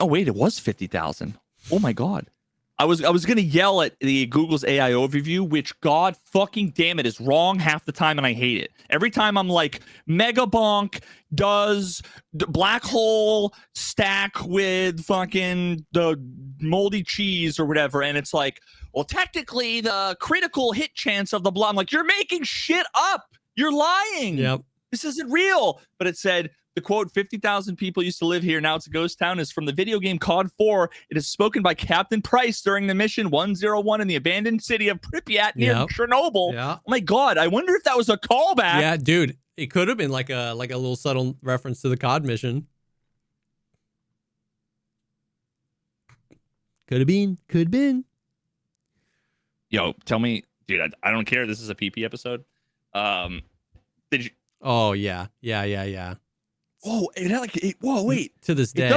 Oh wait, it was 50,000. Oh my god. I was gonna yell at the Google's AI overview, which god fucking damn it is wrong half the time, and I hate it. Every time I'm like, Mega Bonk does black hole stack with fucking the moldy cheese or whatever, and it's like, well, technically the critical hit chance of the blah. I'm like, you're making shit up. You're lying. Yep. This isn't real. But it said, the quote, 50,000 people used to live here, now it's a ghost town, is from the video game COD 4. It is spoken by Captain Price during the mission 101 in the abandoned city of Pripyat near Chernobyl. Yeah. Oh my god, I wonder if that was a callback. Yeah, dude, it could have been like a little subtle reference to the COD mission. Could have been. Yo, tell me, dude, I don't care. This is a PP episode. Did you? Oh, yeah. Oh, whoa, wait. To this day. It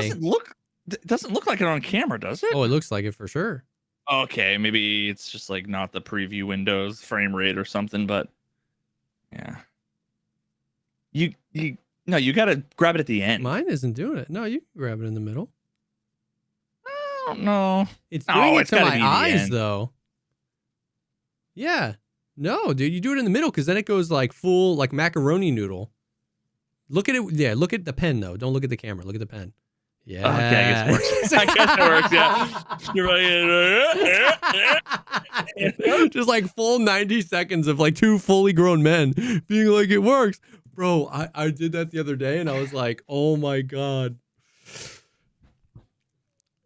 doesn't look like it on camera, does it? Oh, it looks like it for sure. Okay, maybe it's just like not the preview windows frame rate or something, but yeah. You gotta grab it at the end. Mine isn't doing it. No, you can grab it in the middle. I don't know. It's doing it to my eyes, though. Yeah. No, dude, you do it in the middle because then it goes like full like macaroni noodle. Look at it. Yeah, look at the pen, though. Don't look at the camera. Look at the pen. Yeah. Okay, I guess it works. I guess it works, yeah. You're right. Just like full 90 seconds of like two fully grown men being like, it works. Bro, I did that the other day and I was like, oh my God.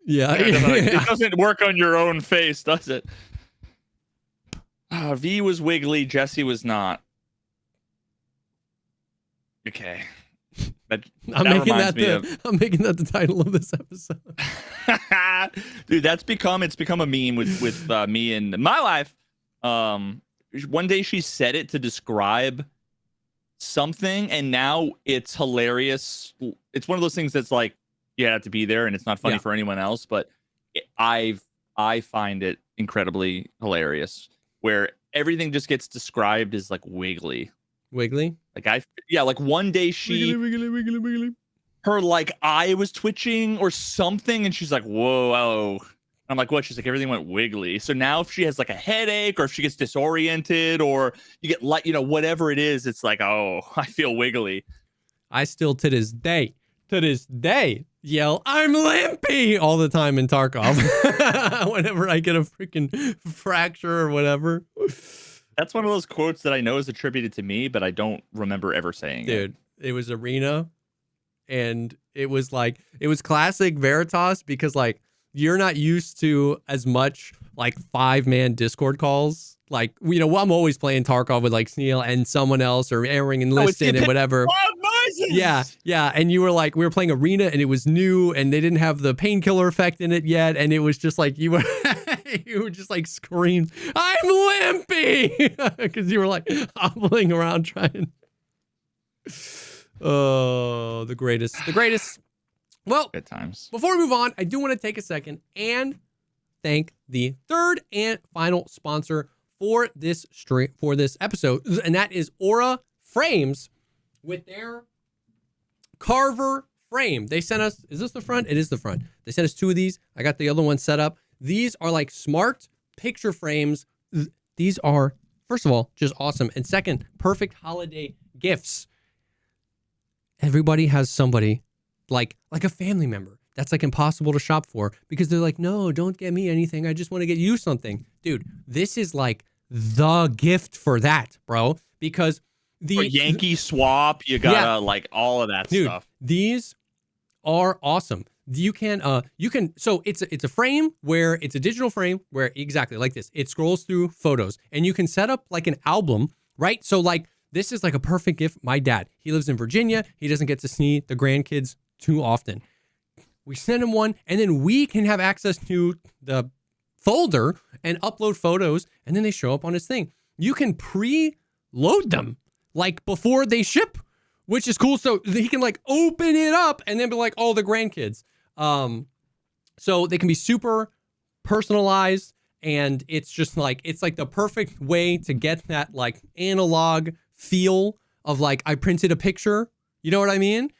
Yeah. It doesn't work on your own face, does it? V was wiggly, Jesse was not. Okay. I'm making that the title of this episode. Dude, it's become a meme with me and my wife. One day she said it to describe something, and now it's hilarious. It's one of those things that's like, you have to be there, and it's not funny for anyone else, but I find it incredibly hilarious, where everything just gets described as like wiggly. Wiggly? Like one day she wiggly. her like eye was twitching or something, and she's like, whoa. I'm like, what? She's like, everything went wiggly. So now if she has like a headache, or if she gets disoriented, or you get like, whatever it is, it's like, oh, I feel wiggly. I still to this day yell, "I'm limpy" all the time in Tarkov whenever I get a freaking fracture or whatever. That's one of those quotes that I know is attributed to me, but I don't remember ever saying it. Dude, it was Arena, and it was classic Veritas because like you're not used to as much like 5-man Discord calls. Like, you know, I'm always playing Tarkov with like Sneal and someone else or Airing and Liston and whatever. Yeah. And you were like, we were playing Arena and it was new and they didn't have the painkiller effect in it yet. And it was just like, you were just like screamed, "I'm limpy," because you were like hobbling around trying. Oh, the greatest. Well, Good times. Before we move on, I do want to take a second and thank the third and final sponsor for this episode, and that is Aura Frames with their Carver frame. They sent us, is this the front? It is the front. They sent us 2 of these. I got the other one set up. These are like smart picture frames. These are, first of all, just awesome. And second, perfect holiday gifts. Everybody has somebody like a family member that's like impossible to shop for because they're like, "No, don't get me anything. I just want to get you something." Dude, this is like the gift for that, bro. Because For Yankee swap, you gotta like all of that stuff. These are awesome. You can so it's a frame where it's a digital frame where exactly like this. It scrolls through photos and you can set up like an album, right? So like this is like a perfect gift. My dad, he lives in Virginia. He doesn't get to see the grandkids too often. We send him one and then we can have access to the folder and upload photos and then they show up on his thing. You can pre-load them like before they ship, which is cool. So he can like open it up and then be like, "Oh, the grandkids." So they can be super personalized and it's just like, it's like the perfect way to get that like analog feel of like, I printed a picture, you know what I mean?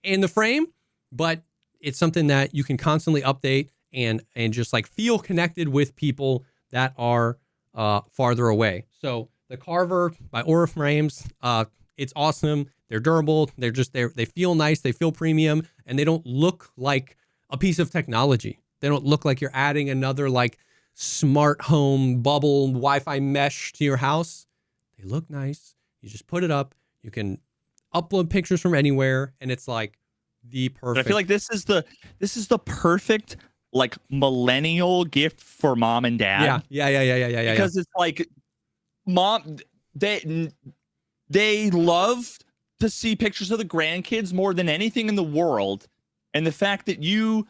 In the frame, but it's something that you can constantly update and just like feel connected with people that are farther away. So the Carver by Aura Frames, it's awesome. They're durable. They feel nice. They feel premium, and they don't look like a piece of technology. They don't look like you're adding another like smart home bubble Wi-Fi mesh to your house. They look nice. You just put it up. You can upload pictures from anywhere, and it's like the perfect. But I feel like this is the perfect like millennial gift for mom and dad. Yeah. Because it's like mom, they love to see pictures of the grandkids more than anything in the world, and the fact that you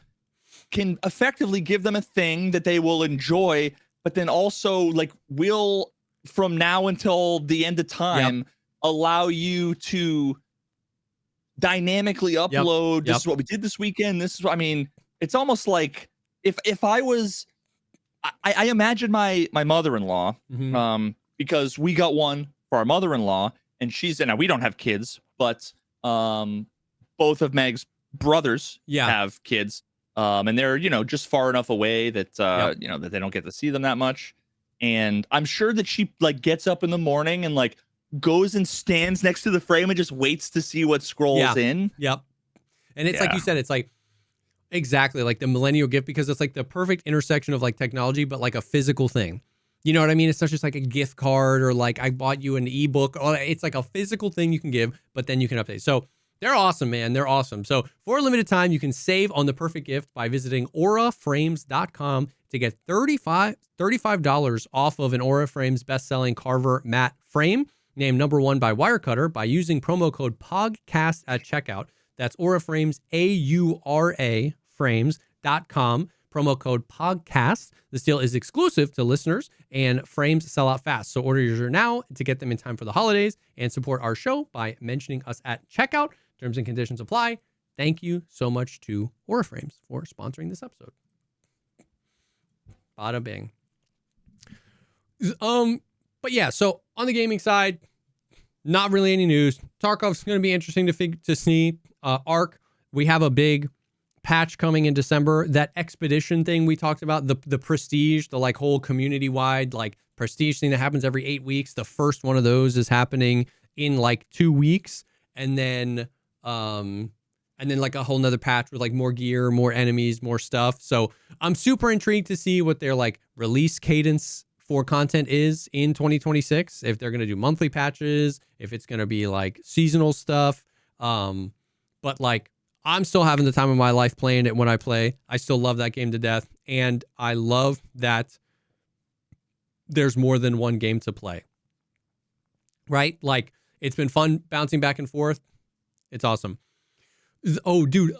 can effectively give them a thing that they will enjoy, but then also like will from now until the end of time allow you to dynamically upload. This is what we did this weekend. This is what I mean. It's almost like if I was, I imagine my mother-in-law, because we got one for our mother-in-law, and now we don't have kids, but both of Meg's brothers have kids, and they're just far enough away that that they don't get to see them that much. And I'm sure that she like gets up in the morning and like goes and stands next to the frame and just waits to see what scrolls in. Yep. And it's like you said, it's like exactly like the millennial gift, because it's like the perfect intersection of like technology, but like a physical thing. You know what I mean? It's not just like a gift card or like I bought you an ebook. It's like a physical thing you can give, but then you can update. So they're awesome, man. They're awesome. So for a limited time, you can save on the perfect gift by visiting auraframes.com to get $35 off of an Aura Frames best-selling Carver matte frame, named #1 by Wirecutter, by using promo code POGCAST at checkout. That's Aura Frames, AURA frames.com. Promo code POGCAST. This deal is exclusive to listeners, and frames sell out fast. So order yours now to get them in time for the holidays and support our show by mentioning us at checkout. Terms and conditions apply. Thank you so much to Aura Frames for sponsoring this episode. Bada bing. But yeah, so on the gaming side, not really any news. Tarkov's going to be interesting to see. Arc, we have a big patch coming in December. That expedition thing we talked about, the prestige, the like whole community wide like prestige thing that happens every 8 weeks. The first one of those is happening in like 2 weeks, and then and then like a whole nother patch with like more gear, more enemies, more stuff. So I'm super intrigued to see what their like release cadence for content is in 2026. If they're going to do monthly patches, if it's going to be like seasonal stuff. But like, I'm still having the time of my life playing it when I play. I still love that game to death. And I love that there's more than one game to play. Right? Like, it's been fun bouncing back and forth. It's awesome. Oh, dude.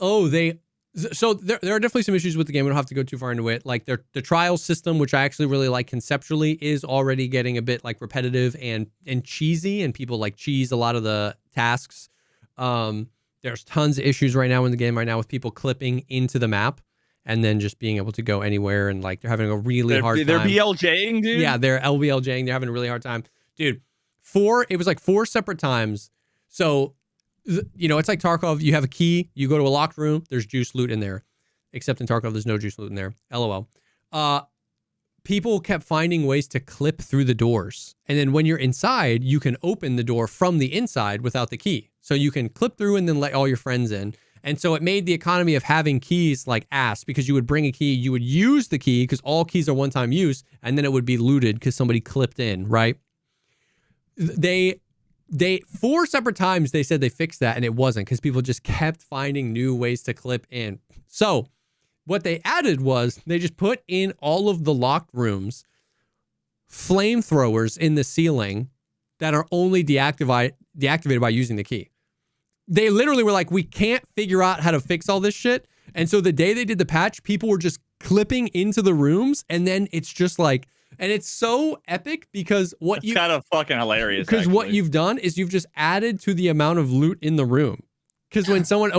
So there are definitely some issues with the game. We don't have to go too far into it. Like the trial system, which I actually really like conceptually, is already getting a bit like repetitive and cheesy, and people like cheese a lot of the tasks. There's tons of issues right now in the game right now with people clipping into the map and then just being able to go anywhere, and like they're having a really hard time. They're BLJing, dude. Yeah, they're LBLJing. They're having a really hard time, dude. It was like 4 separate times. So, you know, it's like Tarkov. You have a key. You go to a locked room. There's juice loot in there. Except in Tarkov, there's no juice loot in there. LOL. People kept finding ways to clip through the doors. And then when you're inside, you can open the door from the inside without the key. So you can clip through and then let all your friends in. And so it made the economy of having keys like ass, because you would bring a key, you would use the key because all keys are one-time use, and then it would be looted because somebody clipped in, right? They 4 separate times they said they fixed that, and it wasn't, because people just kept finding new ways to clip in. So what they added was they just put in all of the locked rooms flamethrowers in the ceiling that are only deactivated by using the key. They literally were like, we can't figure out how to fix all this shit. And so the day they did the patch, people were just clipping into the rooms, and then it's just like, and it's so epic because it's kind of fucking hilarious. Because what you've done is you've just added to the amount of loot in the room. Because when someone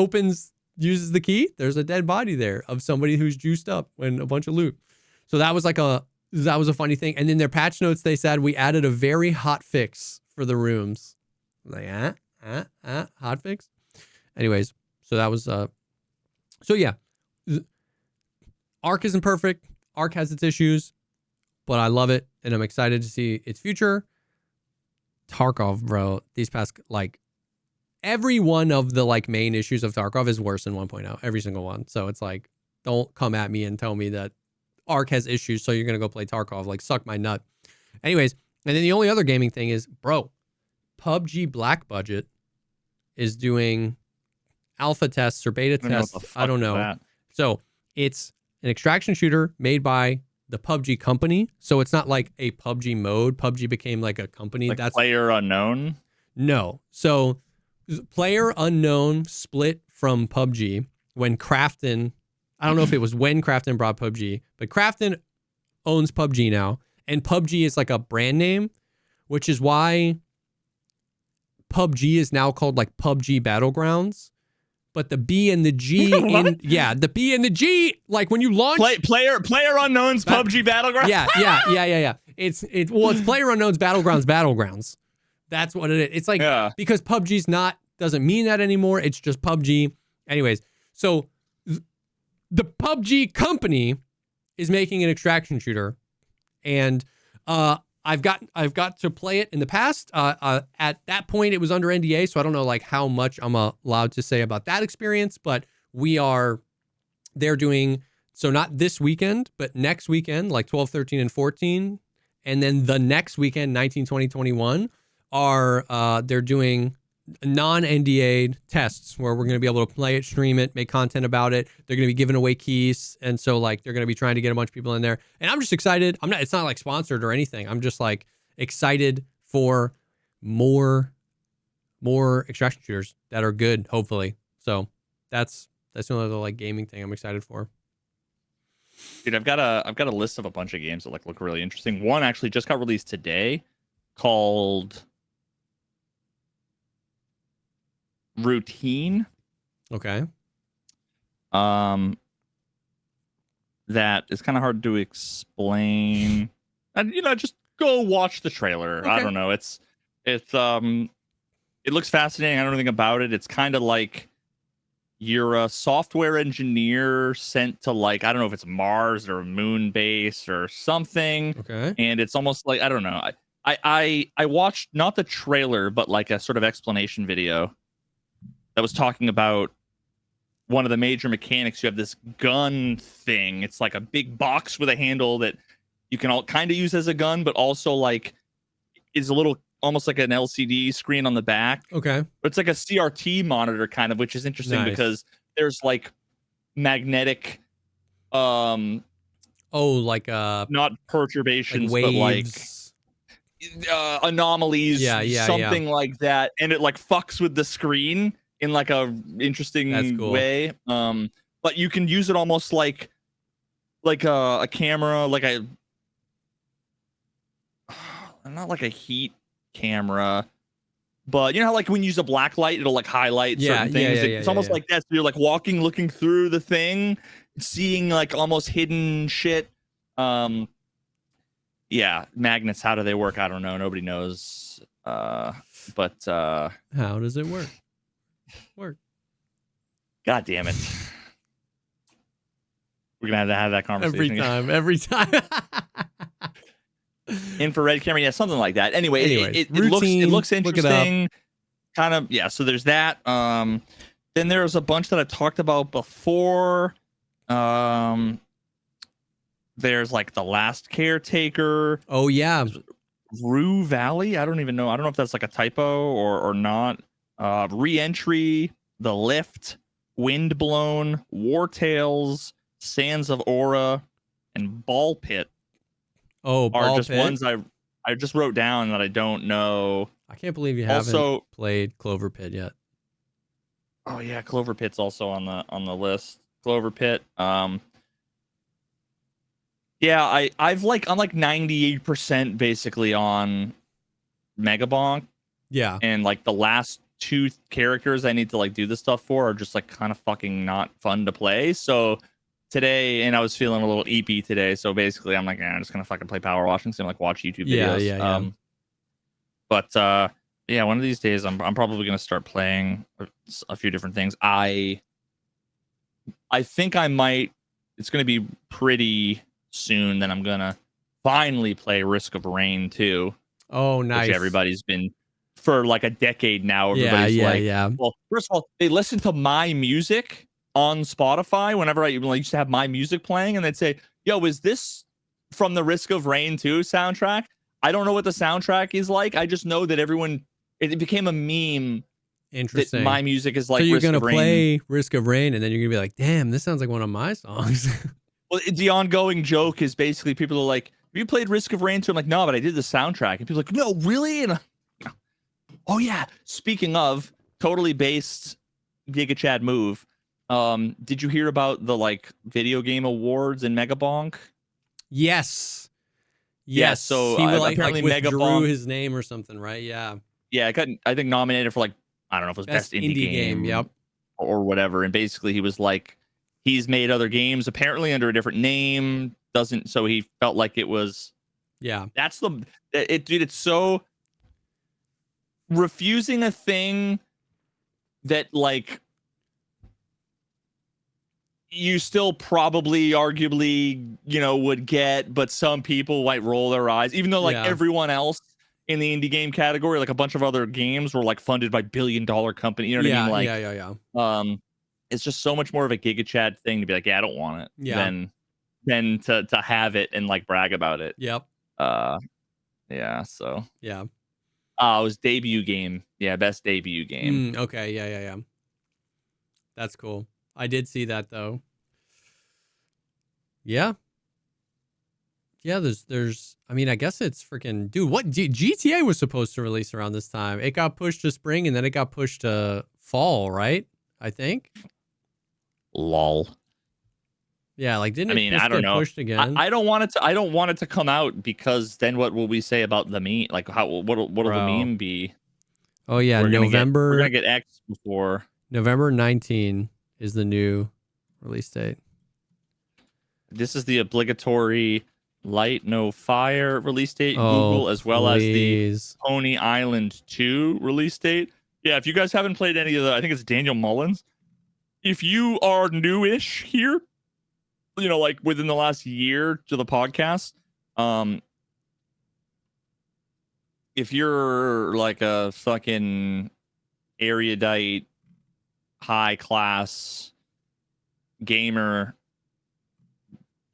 uses the key, there's a dead body there of somebody who's juiced up and a bunch of loot. So that was a funny thing. And in their patch notes, they said we added a very hot fix for the rooms. Like, hot fix. Anyways, so that was so yeah. Arc isn't perfect. Arc has its issues, but I love it, and I'm excited to see its future. Tarkov, bro, these past, like, every one of the like main issues of Tarkov is worse than 1.0. Every single one. So it's like, don't come at me and tell me that Arc has issues, so you're gonna go play Tarkov. Like, suck my nut. Anyways, and then the only other gaming thing is, bro, PUBG Black Budget is doing alpha tests or beta tests. I don't know. So it's an extraction shooter made by the PUBG company. So it's not like a PUBG mode. PUBG became like a company. Like that's Player Unknown? No. So Player Unknown split from PUBG when Krafton, I don't know if it was when Krafton brought PUBG, but Krafton owns PUBG now. And PUBG is like a brand name, which is why PUBG is now called like PUBG Battlegrounds, but the B and the G the B and the G, like when you launch Player Unknown's PUBG Battlegrounds. Yeah. It's Player Unknown's Battlegrounds. That's what it is. It's like, because PUBG's doesn't mean that anymore. It's just PUBG. Anyways, so the PUBG company is making an extraction shooter, and I've got to play it in the past. At that point, it was under NDA, so I don't know like how much I'm allowed to say about that experience. But they're doing, so not this weekend, but next weekend, like 12, 13, and 14, and then the next weekend, 19, 20, 21, they're doing non-NDA tests where we're going to be able to play it, stream it, make content about it. They're going to be giving away keys, and so like they're going to be trying to get a bunch of people in there. And I'm just excited. It's not like sponsored or anything. I'm just like excited for more extraction shooters that are good, hopefully. So that's another like gaming thing I'm excited for. Dude, I've got a list of a bunch of games that like look really interesting. One actually just got released today called Routine. Okay. That is kind of hard to explain. And just go watch the trailer. Okay. I don't know. It looks fascinating. I don't know anything about it. It's kind of like you're a software engineer sent to like, I don't know if it's Mars or a moon base or something. Okay. And it's almost like, I don't know. I watched not the trailer, but like a sort of explanation video that was talking about one of the major mechanics. You have this gun thing. It's like a big box with a handle that you can all kind of use as a gun, but also like is a little almost like an LCD screen on the back. Okay. But it's like a CRT monitor kind of, which is interesting because there's like magnetic like not perturbations like but like anomalies, something like that, and it like fucks with the screen in like a interesting way. But you can use it almost like a camera, like a not like a heat camera, but you know how like when you use a black light, it'll like highlight certain things. It's almost like that. So you're like walking, looking through the thing, seeing like almost hidden shit. Yeah, magnets. How do they work? I don't know. Nobody knows. But how does it work? God damn it. We're gonna have to have that conversation every time. Infrared camera, yeah, something like that. Anyway, it looks interesting. Kind of, yeah. So there's that. Then there's a bunch that I talked about before. There's like The Last Caretaker. Oh yeah. Rue Valley. I don't even know. I don't know if that's like a typo or not. Re-entry, The Lift, Windblown, War Tales, Sands of Aura, and Ball Pit. Oh, are just ones I just wrote down that I don't know. I can't believe you haven't played Clover Pit yet. Oh yeah, Clover Pit's also on the list. Clover Pit. Yeah, I'm like 98% basically on Megabonk. Yeah. And like the last 2 characters I need to like do this stuff for are just like kind of fucking not fun to play. So today, and I was feeling a little eepy today, so basically I'm like, I'm just gonna fucking play Power Washing Sim, like watch YouTube videos. Yeah. But yeah, one of these days I'm probably gonna start playing a few different things. I think I might. It's gonna be pretty soon. Then I'm gonna finally play Risk of Rain 2. Oh, nice. Which everybody's been for like a decade now. Everybody's well, first of all, they listen to my music on Spotify whenever I used to have my music playing, and they'd say, yo, is this from the Risk of Rain 2 soundtrack? I don't know what the soundtrack is like. I just know that it became a meme. Interesting. That my music is like, so you're going to play Risk of Rain, and then you're going to be like, damn, this sounds like one of my songs. Well, the ongoing joke is basically people are like, have you played Risk of Rain 2? I'm like, no, but I did the soundtrack. And people are like, no, really? And oh yeah. Speaking of totally based Giga Chad move, did you hear about the like video game awards in Megabonk? Yes. So he apparently withdrew Megabonk his name or something, right? Yeah. Yeah, I got I think nominated for like, I don't know if it was best indie game. Yep. Or whatever. And basically he was like, he's made other games apparently under a different name. So he felt like it was. Yeah. That's dude, it's so refusing a thing that like you still probably arguably would get, but some people might roll their eyes, even though like everyone else in the indie game category, like a bunch of other games were like funded by billion-dollar company, you know what I mean? Like it's just so much more of a Giga Chad thing to be like, I don't want it than to have it and like brag about it. Yep. Yeah, so yeah. It was debut game. Yeah, best debut game. Okay, yeah. That's cool. I did see that though. Yeah. Yeah, there's I mean, I guess it's freaking dude, what GTA was supposed to release around this time. It got pushed to spring and then it got pushed to fall, right? I think. Lol. Yeah, like didn't it I don't know. Pushed again? I don't want it to come out because then what will we say about the meme? Like what'll the meme be? Oh yeah, we're gonna get X before. November 19 is the new release date. This is the obligatory Light No Fire release date, Google, as well as the Pony Island 2 release date. Yeah, if you guys haven't played any of the, I think it's Daniel Mullins. If you are newish here, like within the last year to the podcast, if you're like a fucking erudite, high class gamer,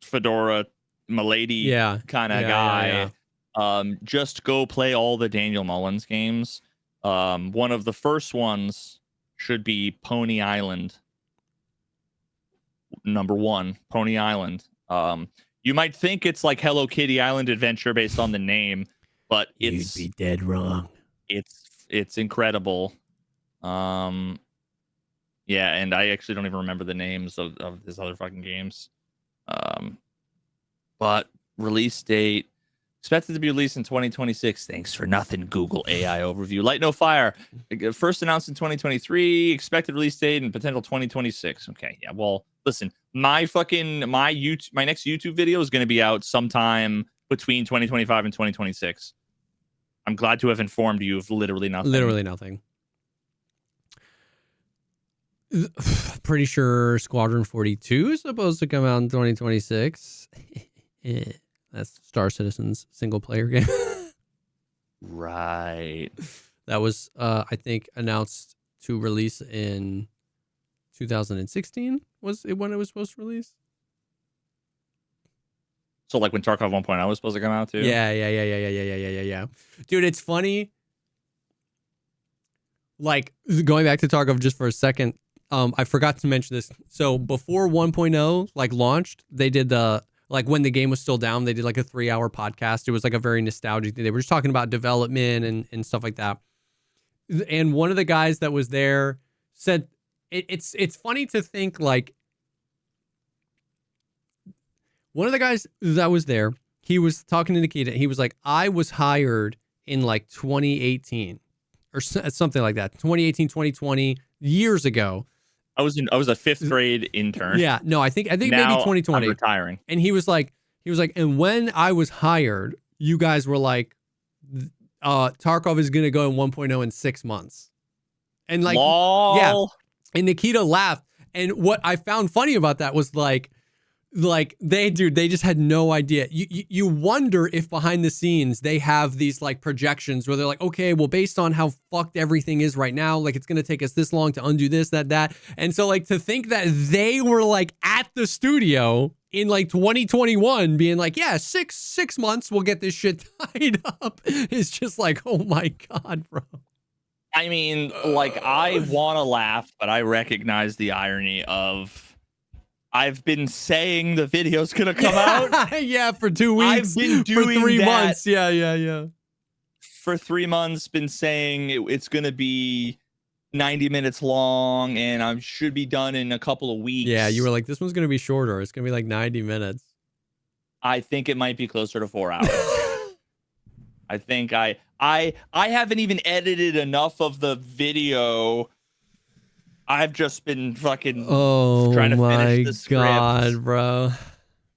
fedora, milady kind of guy. Just go play all the Daniel Mullins games. One of the first ones should be Pony Island. Number 1, Pony Island. You might think it's like Hello Kitty Island Adventure based on the name, but it's you'd be dead wrong. It's incredible. Yeah, and I actually don't even remember the names of these other fucking games. But release date expected to be released in 2026. Thanks for nothing, Google AI overview. Light No Fire first announced in 2023. Expected release date and potential 2026. Okay, yeah. Well, listen, my next YouTube video is going to be out sometime between 2025 and 2026. I'm glad to have informed you of literally nothing. Literally nothing. Pretty sure Squadron 42 is supposed to come out in 2026. That's Star Citizen's single player game. Right. That was, I think, announced to release in 2016. Was it when it was supposed to release? So like when Tarkov 1.0 was supposed to come out too? Yeah. Dude, it's funny. Like, going back to Tarkov just for a second, I forgot to mention this. So before 1.0 like launched, they did like when the game was still down, they did like a 3-hour podcast. It was like a very nostalgic thing. They were just talking about development and stuff like that. And one of the guys that was there said, it's funny to think like, one of the guys that was there, he was talking to Nikita. He was like, I was hired in like 2018 or something like that. 2018, 2020, years ago. I was a 5th grade intern. Yeah, no, I think now maybe 2020. I'm retiring. And he was like, and when I was hired, you guys were like, Tarkov is gonna go in 1.0 in 6 months. And like, Lol. yeah. And Nikita laughed. And what I found funny about that was like they just had no idea. You wonder if behind the scenes they have these like projections where they're like, okay, well, based on how fucked everything is right now, like it's gonna take us this long to undo this, that. And so like to think that they were like at the studio in like 2021 being like, yeah, six months we'll get this shit tied up is just like, oh my God, bro. I mean, like, I want to laugh, but I recognize the irony of I've been saying the video's gonna come out. Yeah, for 2 weeks. I've been doing for 3 that months. Yeah. For 3 months, been saying it's gonna be 90 minutes long, and I should be done in a couple of weeks. Yeah, you were like, this one's gonna be shorter. It's gonna be like 90 minutes. I think it might be closer to 4 hours. I think I haven't even edited enough of the video. I've just been fucking trying to finish the script. Oh my God, bro.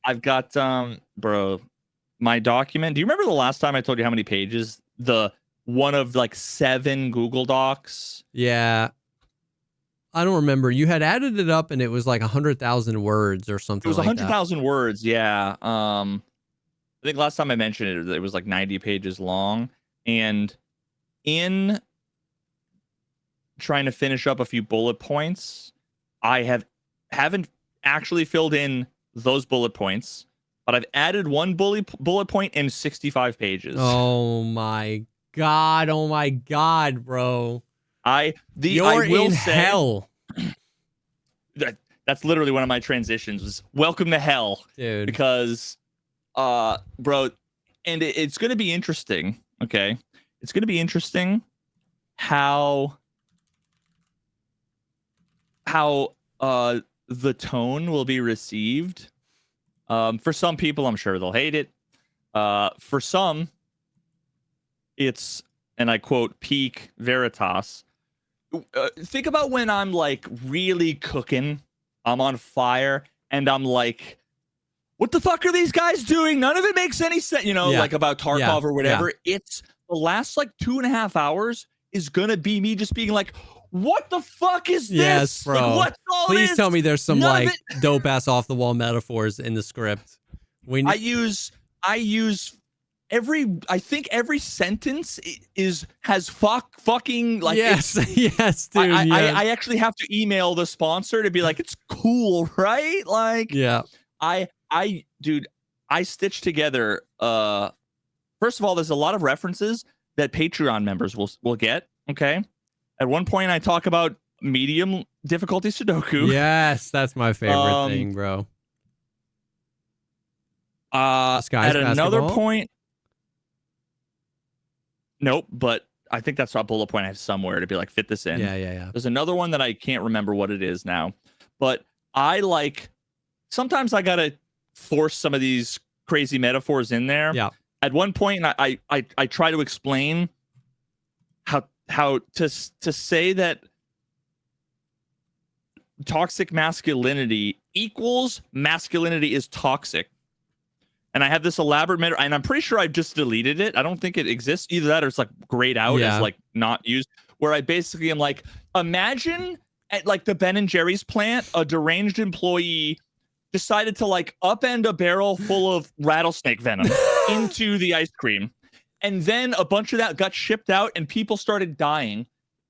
I've got bro, my document. Do you remember the last time I told you how many pages? The one of like 7 Google Docs. Yeah. I don't remember. You had added it up and it was like 100,000 words or something. It was 100,000 words, yeah. I think last time I mentioned it was like 90 pages long. And in trying to finish up a few bullet points, I haven't actually filled in those bullet points, but I've added one bullet point in 65 pages. Oh my God, bro. You're in hell. That's literally one of my transitions was welcome to hell, dude. Because bro, and it's going to be interesting. Okay. It's going to be interesting how the tone will be received. For some people, I'm sure they'll hate it. For some, it's, and I quote, peak Veritas. Think about when I'm like really cooking, I'm on fire, and I'm like, what the fuck are these guys doing? None of it makes any sense, like about Tarkov or whatever. Yeah. It's the last like 2.5 hours is gonna be me just being like, what the fuck is this? Yes, bro. Like, what's all Please this? Tell me there's some like dope ass off the wall metaphors in the script. I use I think every sentence has fucking like yes, yes, dude. I actually have to email the sponsor to be like, it's cool, right? Like, yeah. Dude, I stitched together. First of all, there's a lot of references that Patreon members will get. Okay, at one point I talk about medium difficulty Sudoku. Yes, that's my favorite thing, bro. At another point, nope. But I think that's a bullet point I have somewhere to be like, fit this in. Yeah. There's another one that I can't remember what it is now, but sometimes I gotta force some of these crazy metaphors in there. Yeah. At one point, I try to explain how to say that toxic masculinity equals masculinity is toxic. And I have this elaborate metaphor, and I'm pretty sure I've just deleted it. I don't think it exists. Either that or it's like grayed out as like not used. Where I basically am like, imagine at like the Ben and Jerry's plant, a deranged employee decided to like upend a barrel full of rattlesnake venom into the ice cream. And then a bunch of that got shipped out and people started dying.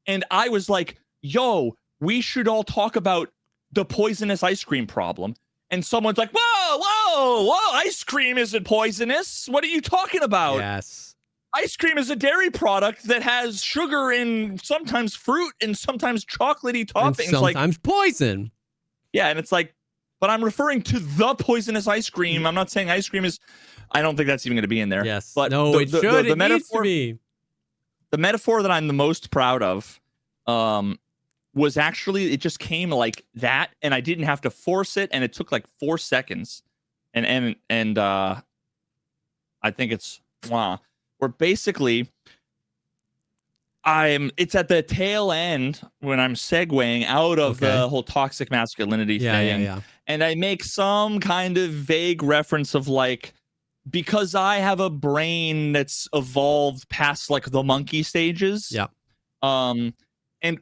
And I was like, yo, we should all talk about the poisonous ice cream problem. And someone's like, whoa, ice cream isn't poisonous. What are you talking about? Yes. Ice cream is a dairy product that has sugar and sometimes fruit and sometimes chocolatey toppings. And sometimes poison. Yeah, and it's like, but I'm referring to the poisonous ice cream. I'm not saying ice cream is. I don't think that's even going to be in there. Yes. But no, it should. It needs to be. The metaphor that I'm the most proud of was actually, it just came like that, and I didn't have to force it, and it took like 4 seconds. And I think it's where basically it's at the tail end when I'm segueing out of the whole toxic masculinity thing. Yeah. And I make some kind of vague reference of like, because I have a brain that's evolved past like the monkey stages. Yeah. And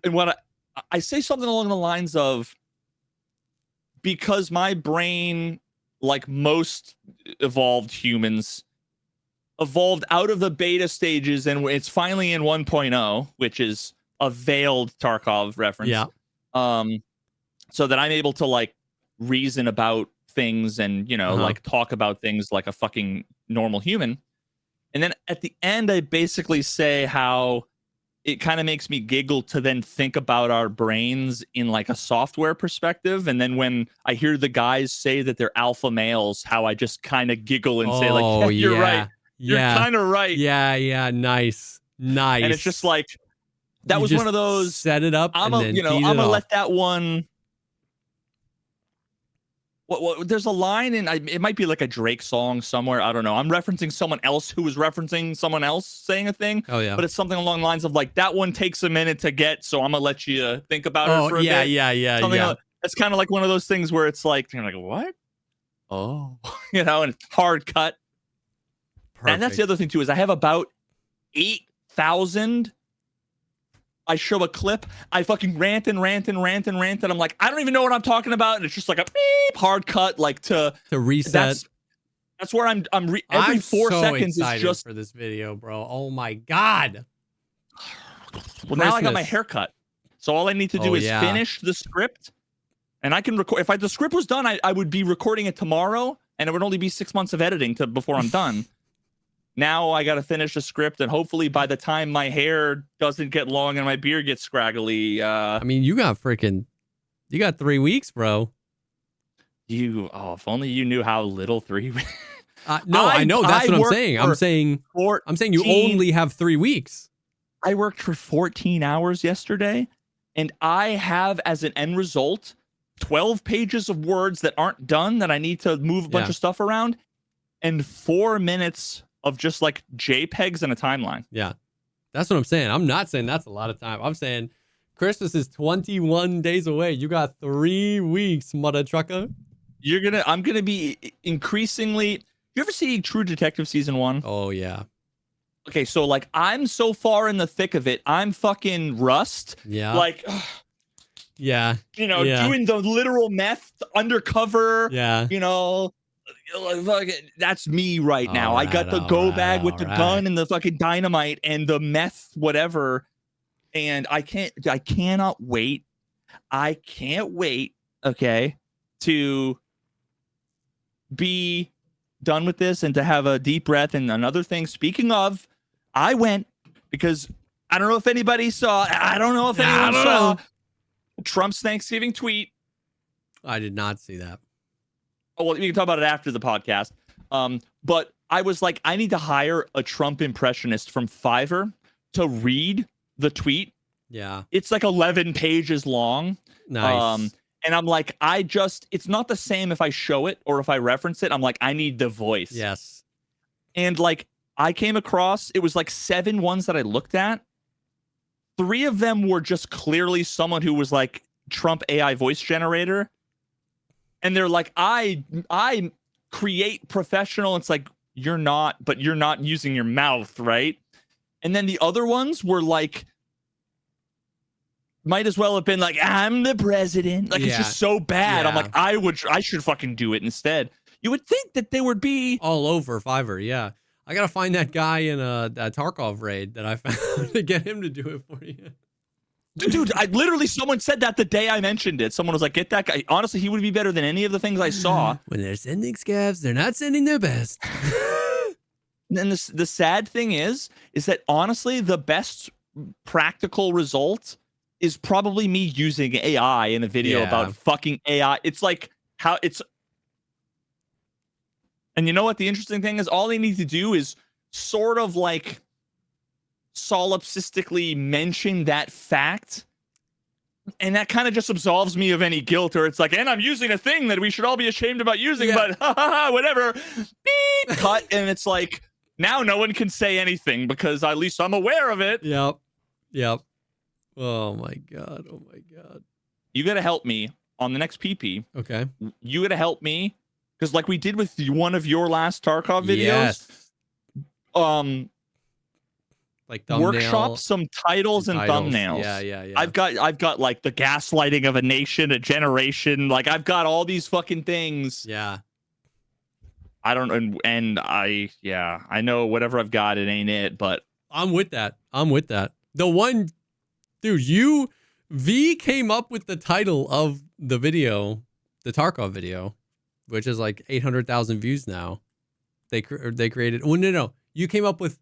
what I say something along the lines of, because my brain, like most evolved humans, evolved out of the beta stages and it's finally in 1.0, which is a veiled Tarkov reference. Yeah. So that I'm able to like reason about things and, you know, like talk about things like a fucking normal human. And then at the end, I basically say how it kind of makes me giggle to then think about our brains in like a software perspective. And then when I hear the guys say that they're alpha males, how I just kind of giggle and say like, yeah, you're right. You're kind of right. Yeah. Nice. And it's just like, that was one of those. Set it up. I'm gonna let that one. There's a line in it might be like a Drake song somewhere. I don't know. I'm referencing someone else who was referencing someone else saying a thing. Oh yeah. But it's something along the lines of like, that one takes a minute to get, so I'm gonna let you think about it for a bit. Yeah. It's kind of like one of those things where it's like, you're like, what? Oh, and it's hard cut. Perfect. And that's the other thing too, is I have about 8,000. I show a clip, I fucking rant. I'm like, I don't even know what I'm talking about, and it's just like a beep, hard cut, like to reset. That's where I'm every 4 seconds is just for this video, bro. Oh my god. Well, now I got my haircut, so all I need to do is finish the script, and I can record. If the script was done, I would be recording it tomorrow, and it would only be 6 months of editing before I'm done. Now I got to finish the script, and hopefully by the time my hair doesn't get long and my beard gets scraggly. I mean, you got 3 weeks, bro. If only you knew how little 3 weeks. No, I know. That's what I'm saying. I'm saying you only have 3 weeks. I worked for 14 hours yesterday, and I have as an end result 12 pages of words that aren't done that I need to move a bunch of stuff around, and 4 minutes of just like JPEGs and a timeline. Yeah. That's what I'm saying. I'm not saying that's a lot of time. I'm saying Christmas is 21 days away. You got 3 weeks, mother trucker. I'm gonna be increasingly. You ever see True Detective season 1? Oh yeah. Okay, so like I'm so far in the thick of it, I'm fucking rust. Yeah. Like yeah. Doing the literal meth undercover. Yeah. That's me right now. All I got the right, go all bag right, with the all gun and the fucking dynamite and the meth, whatever. And I cannot wait. I can't wait, okay, to be done with this and to have a deep breath. And another thing, speaking of, I went because I don't know if anybody saw, I don't know if anyone saw Trump's Thanksgiving tweet. I did not see that. Oh, well, we can talk about it after the podcast. But I was like, I need to hire a Trump impressionist from Fiverr to read the tweet. Yeah. It's like 11 pages long. Nice. And I'm like, it's not the same if I show it or if I reference it. I'm like, I need the voice. Yes. And like, I came across, it was like 7 ones that I looked at. 3 of them were just clearly someone who was like Trump AI voice generator. And they're like, I create professional. It's like, you're not, but you're not using your mouth, right? And then the other ones were like, might as well have been like, I'm the president. Like, it's just so bad. Yeah. I'm like, I should fucking do it instead. You would think that they would be all over Fiverr. Yeah. I got to find that guy in a Tarkov raid that I found to get him to do it for you. Dude, someone said that the day I mentioned it. Someone was like, get that guy. Honestly, he would be better than any of the things I saw. When they're sending scavs, they're not sending their best. And the sad thing is that honestly, the best practical result is probably me using AI in a video about fucking AI. It's like how it's. And you know what? The interesting thing is all they need to do is sort of like solipsistically mention that fact. And that kind of just absolves me of any guilt, or it's like, and I'm using a thing that we should all be ashamed about using, but whatever. Beep, cut. And it's like, now no one can say anything because at least I'm aware of it. Yep. Oh my God. You got to help me on the next PP. Okay. You got to help me because like we did with one of your last Tarkov videos. Yes. Like workshop some titles and thumbnails. Yeah. I've got like the gaslighting of a nation, a generation. Like I've got all these fucking things. Yeah. I don't, and I know whatever I've got, it ain't it, but I'm with that. The one, dude, V came up with the title of the video, the Tarkov video, which is like 800,000 views now. They created, no. You came up with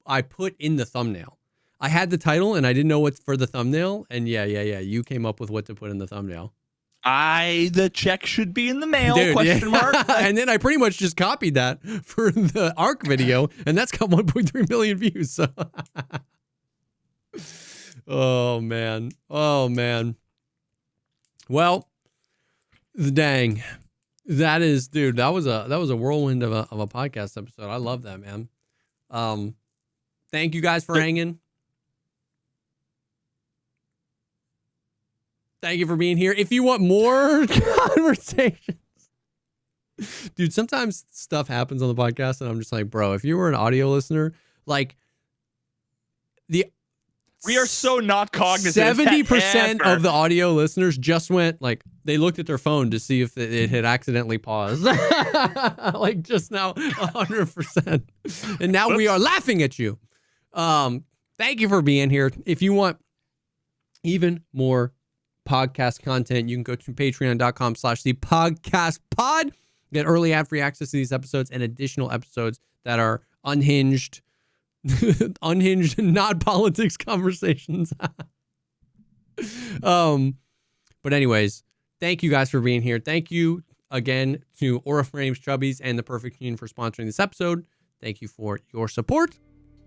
I put in the thumbnail. I had the title and I didn't know what for the thumbnail. And yeah. You came up with what to put in the thumbnail. The check should be in the mail, dude, question mark. And then I pretty much just copied that for the ARC video, and that's got 1.3 million views. So. Oh man. Well, dang. That is, dude, that was a whirlwind of a podcast episode. I love that, man. Thank you guys for hanging. Thank you for being here. If you want more conversations, dude, sometimes stuff happens on the podcast and I'm just like, bro, if you were an audio listener, like we are so not cognizant. 70% of the audio listeners just went like they looked at their phone to see if it had accidentally paused. Like just now, 100%. And now we are laughing at you. Thank you for being here. If you want even more podcast content, you can go to patreon.com/thepodcastpod. Get early ad-free access to these episodes and additional episodes that are unhinged, not politics conversations. But anyways, thank you guys for being here. Thank you again to Aura Frames, Chubbies, and The Perfect Union for sponsoring this episode. Thank you for your support,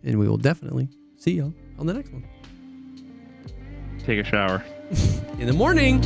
and we will definitely see y'all on the next one. Take a shower. In the morning.